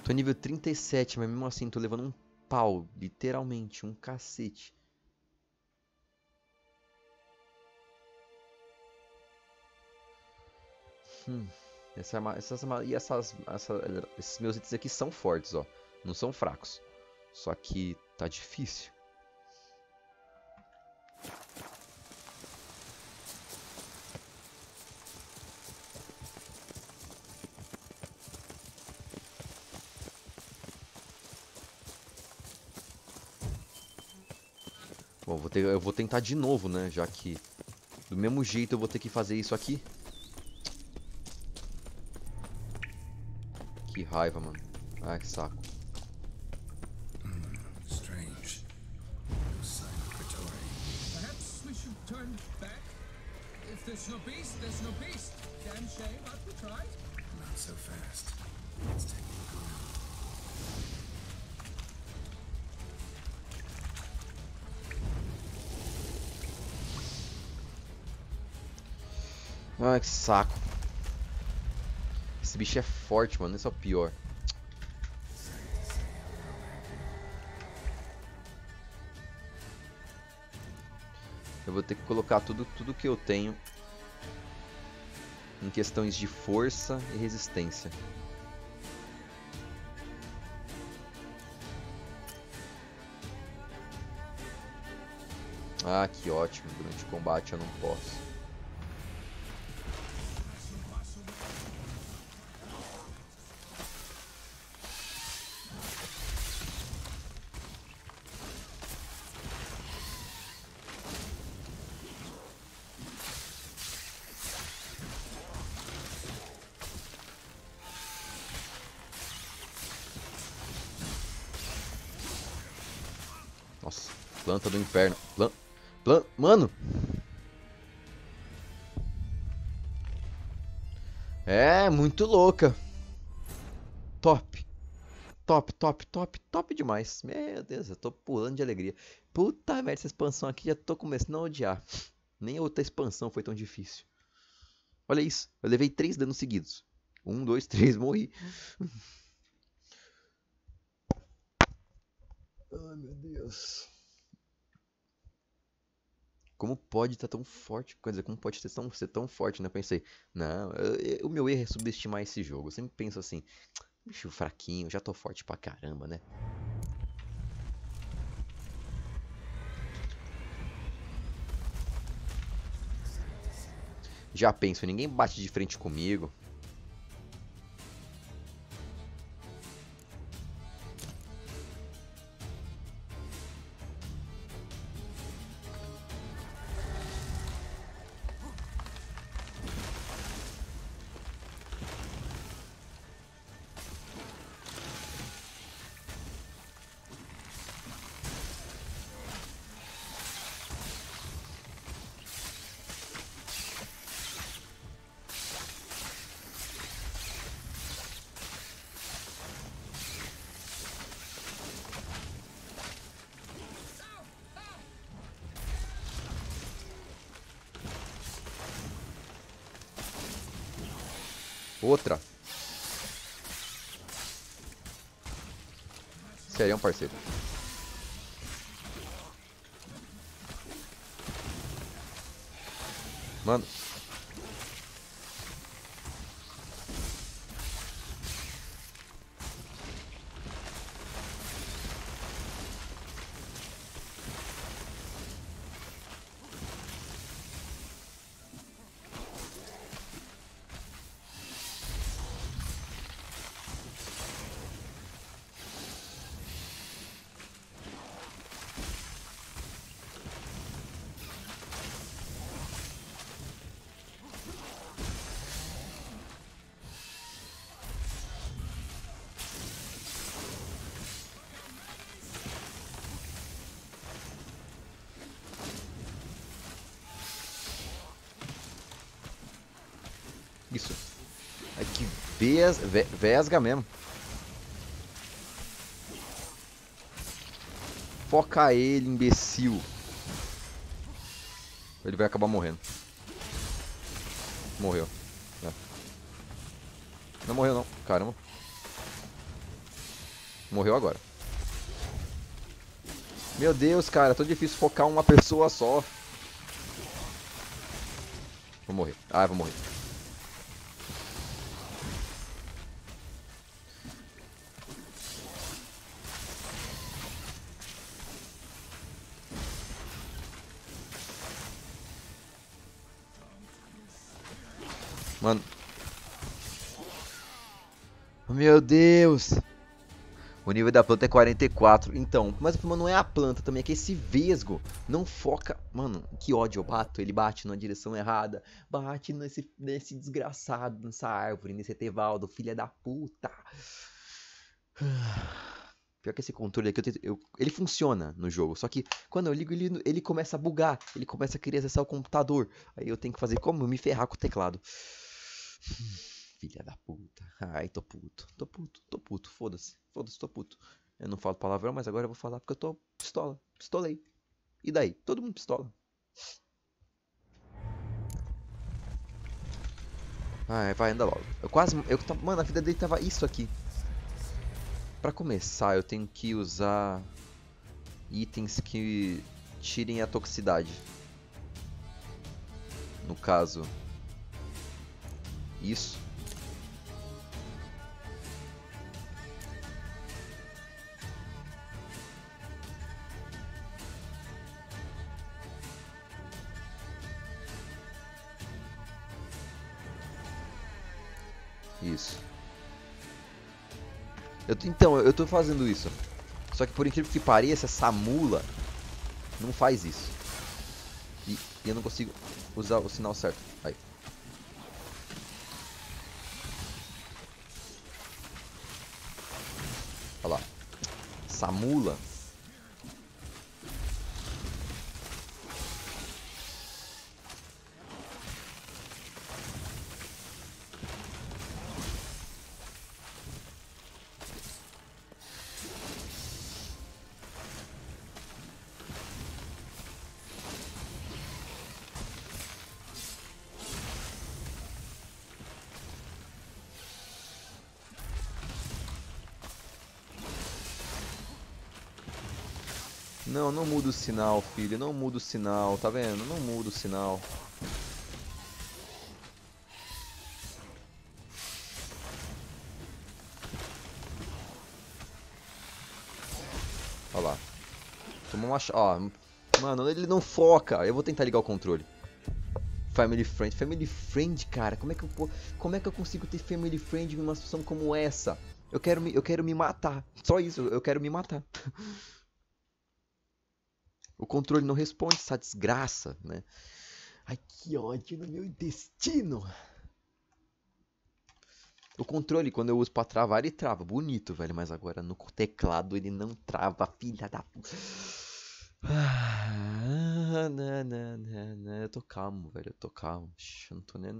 Tô nível 37, mas mesmo assim tô levando um pau, literalmente, um cacete. Esses meus itens aqui são fortes, ó. Não são fracos. Só que tá difícil. Bom, eu vou tentar de novo, né? Já que do mesmo jeito eu vou ter que fazer isso aqui. Que raiva, mano. Ai, que saco. Strange. No sign of Pretoria. Perhaps we should turn back? If there's no beast, there's no beast. Damn shame, but we tried. Not so fast. Let's take it around. Ai, que saco. Esse bicho é forte, mano. Esse é o pior. Eu vou ter que colocar tudo que eu tenho em questões de força e resistência. Ah, que ótimo. Durante o combate eu não posso. Nossa, planta do inferno. Mano! É, muito louca. Top. Top demais. Meu Deus, eu tô pulando de alegria. Puta merda, essa expansão aqui já tô começando a odiar. Nem outra expansão foi tão difícil. Olha isso, eu levei 3 danos seguidos. 1, 2, 3, morri. Ai, meu Deus. Como pode estar tão forte? Quer dizer, como pode ser tão forte, né? Pensei, não, o meu erro é subestimar esse jogo. Eu sempre penso assim, bicho fraquinho, já tô forte pra caramba, né? Já penso, ninguém bate de frente comigo. Outra. Sério, parceiro. Mano. Isso. É que vesga mesmo. Foca ele, imbecil. Ele vai acabar morrendo. Morreu. É. Não morreu não. Caramba. Morreu agora. Meu Deus, cara. Tão difícil focar uma pessoa só. Vou morrer. Ah, eu vou morrer. Mano. Meu Deus. O nível da planta é 44. Então, mas o problema não é a planta também, é que esse vesgo não foca. Mano, que ódio eu bato. Ele bate na direção errada. Bate nesse desgraçado, nessa árvore, nesse Etevaldo, filha da puta. Pior que esse controle aqui, ele funciona no jogo. Só que quando eu ligo, ele começa a bugar. Ele começa a querer acessar o computador. Aí eu tenho que fazer como? Me ferrar com o teclado. Filha da puta. Ai, tô puto. Tô puto. Foda-se. Tô puto. Eu não falo palavrão, mas agora eu vou falar porque eu tô pistola. Pistolei. E daí? Todo mundo pistola. Ai, vai, anda logo. Mano, a vida dele tava isso aqui. Pra começar, eu tenho que usar itens que tirem a toxicidade. No caso, isso. Isso. Eu tô fazendo isso. Só que por incrível que pareça, essa mula não faz isso. E eu não consigo usar o sinal certo. Aí. Olha lá. Essa mula. Não muda o sinal, filho. Não muda o sinal, tá vendo? Não muda o sinal. Olha lá. Tomou uma... Ó, mano, ele não foca. Eu vou tentar ligar o controle. Family friend. Family friend, cara. Como é que eu consigo ter family friend numa situação como essa? Eu quero me matar. Só isso, eu quero me matar. O controle não responde essa desgraça, né? Ai, que ódio no meu intestino. O controle, quando eu uso pra travar, ele trava. Bonito, velho. Mas agora no teclado ele não trava, filha da puta. Eu tô calmo, velho. Eu tô calmo. Eu não tô nem...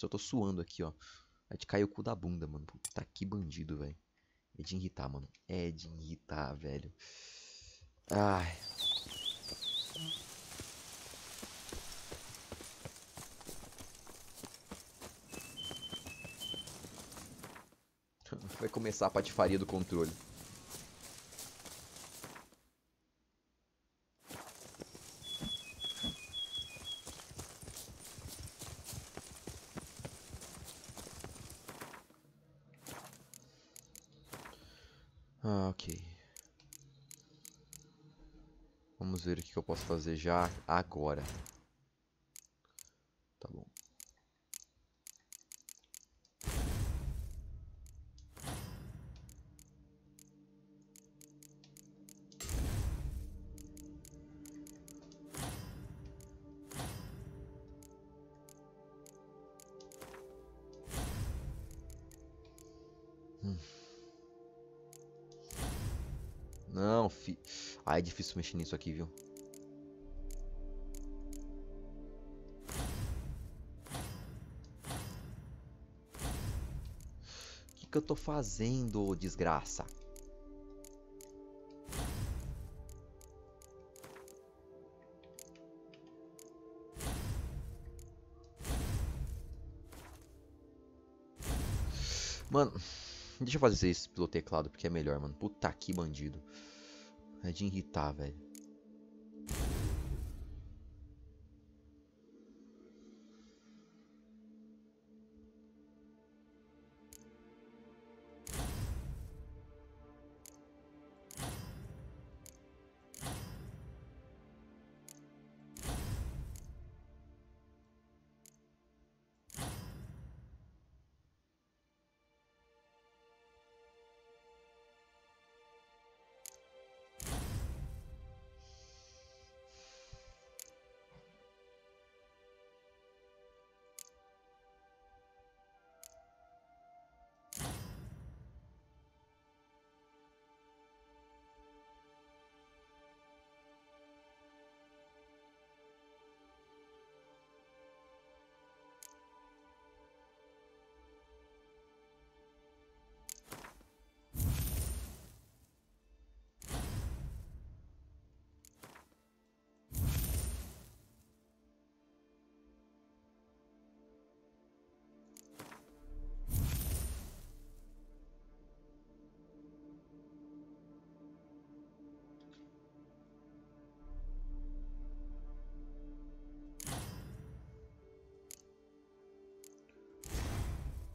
Eu tô suando aqui, ó. Vai te cair o cu da bunda, mano. Puta que bandido, velho. É de irritar, mano. É de irritar, velho. Ai... Vai começar a patifaria do controle. Ok. Vamos ver o que eu posso fazer já agora. Tá bom. Não, Ah, é difícil mexer nisso aqui, viu? O que eu tô fazendo, desgraça? Mano, deixa eu fazer isso pelo teclado, porque é melhor, mano. Puta que bandido. É de irritar, velho.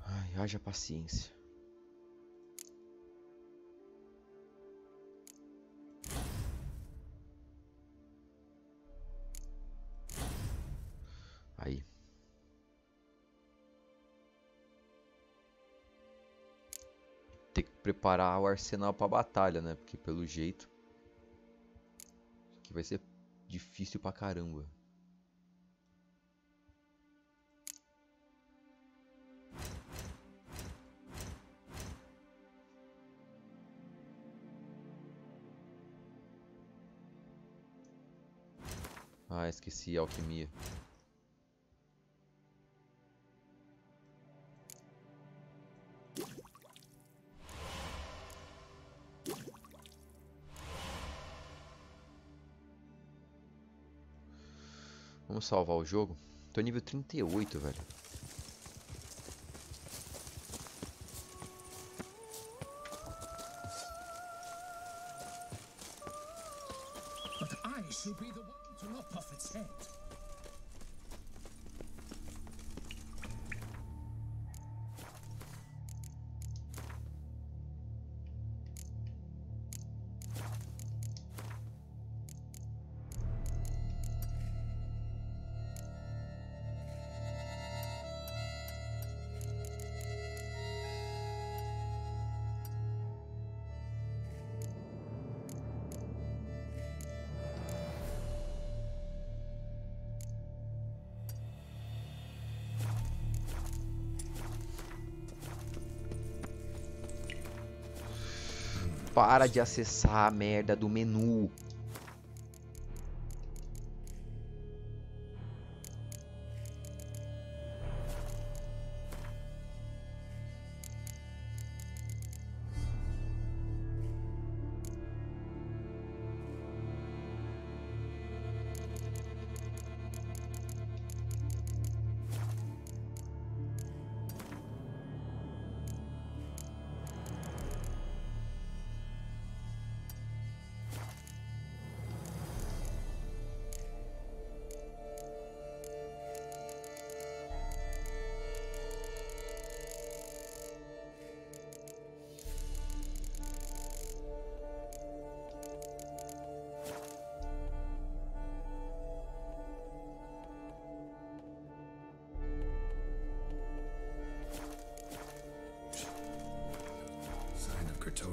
Ai, haja paciência. Aí. Tem que preparar o arsenal pra batalha, né? Porque pelo jeito isso aqui vai ser difícil pra caramba. Ah, esqueci a alquimia. Vamos salvar o jogo. Tô nível 38, velho. But I should be the one to lop off its head. Para de acessar a merda do menu.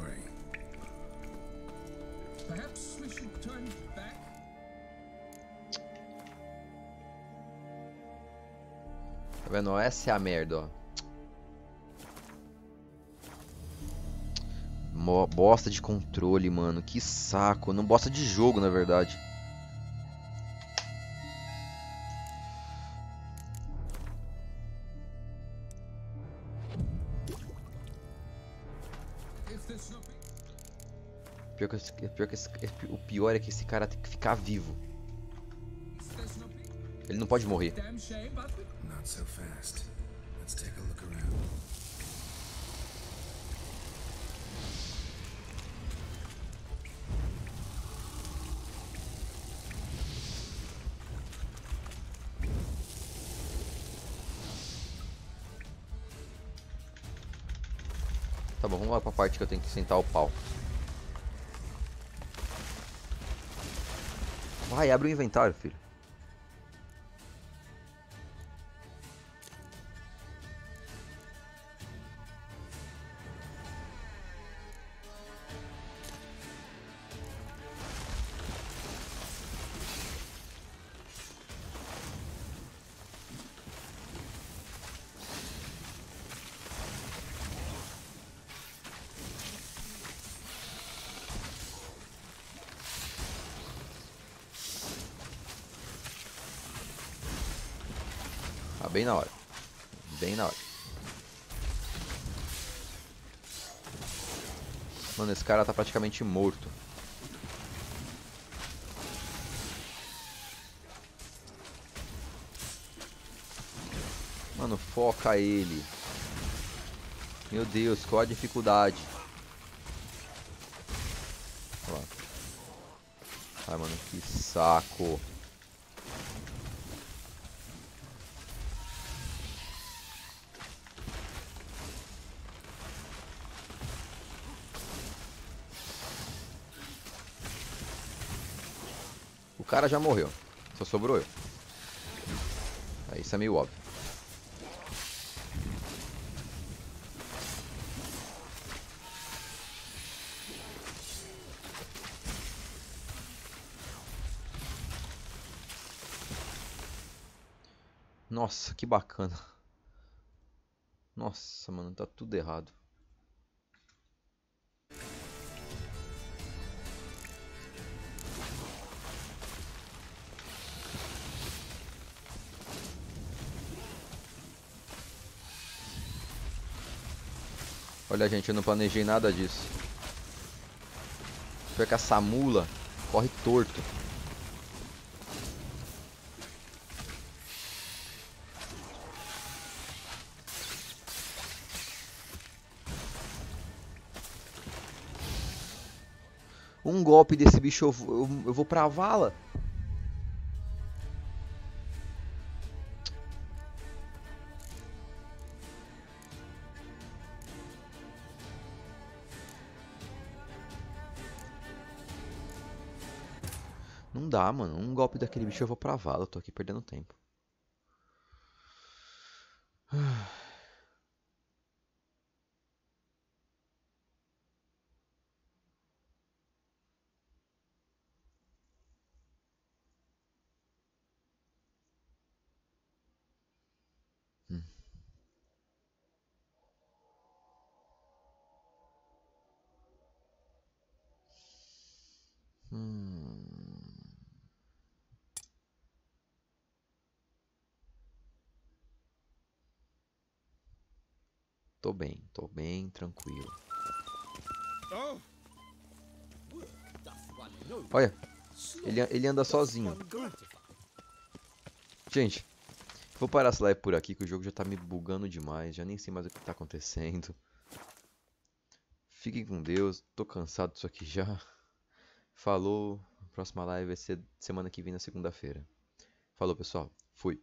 story. Perhaps we should turn back. Tá vendo? Essa é a merda, ó. Bosta de controle, mano. Que saco. Não bosta de jogo, na verdade. O pior é que esse cara tem que ficar vivo. Ele não pode morrer. Not so fast. Let's take a look around. Tá bom, vamos lá pra parte que eu tenho que sentar o pau. Vai, abre o inventário, filho. Bem na hora. Bem na hora. Mano, esse cara tá praticamente morto. Mano, foca ele. Meu Deus, qual a dificuldade? Olha lá. Ai, mano, que saco. O cara já morreu. Só sobrou eu. Isso é meio óbvio. Nossa, que bacana. Nossa, mano, tá tudo errado. Olha, gente, eu não planejei nada disso. Foi que essa mula corre torto. Um golpe desse bicho eu vou pra vala. Não dá, mano. Um golpe daquele bicho eu vou pra vala. Eu tô aqui perdendo tempo. Tô bem tranquilo. Olha, ele anda sozinho. Gente, vou parar essa live por aqui que o jogo já tá me bugando demais. Já nem sei mais o que tá acontecendo. Fiquem com Deus, tô cansado disso aqui já. Falou, próxima live vai ser semana que vem na segunda-feira. Falou, pessoal, fui.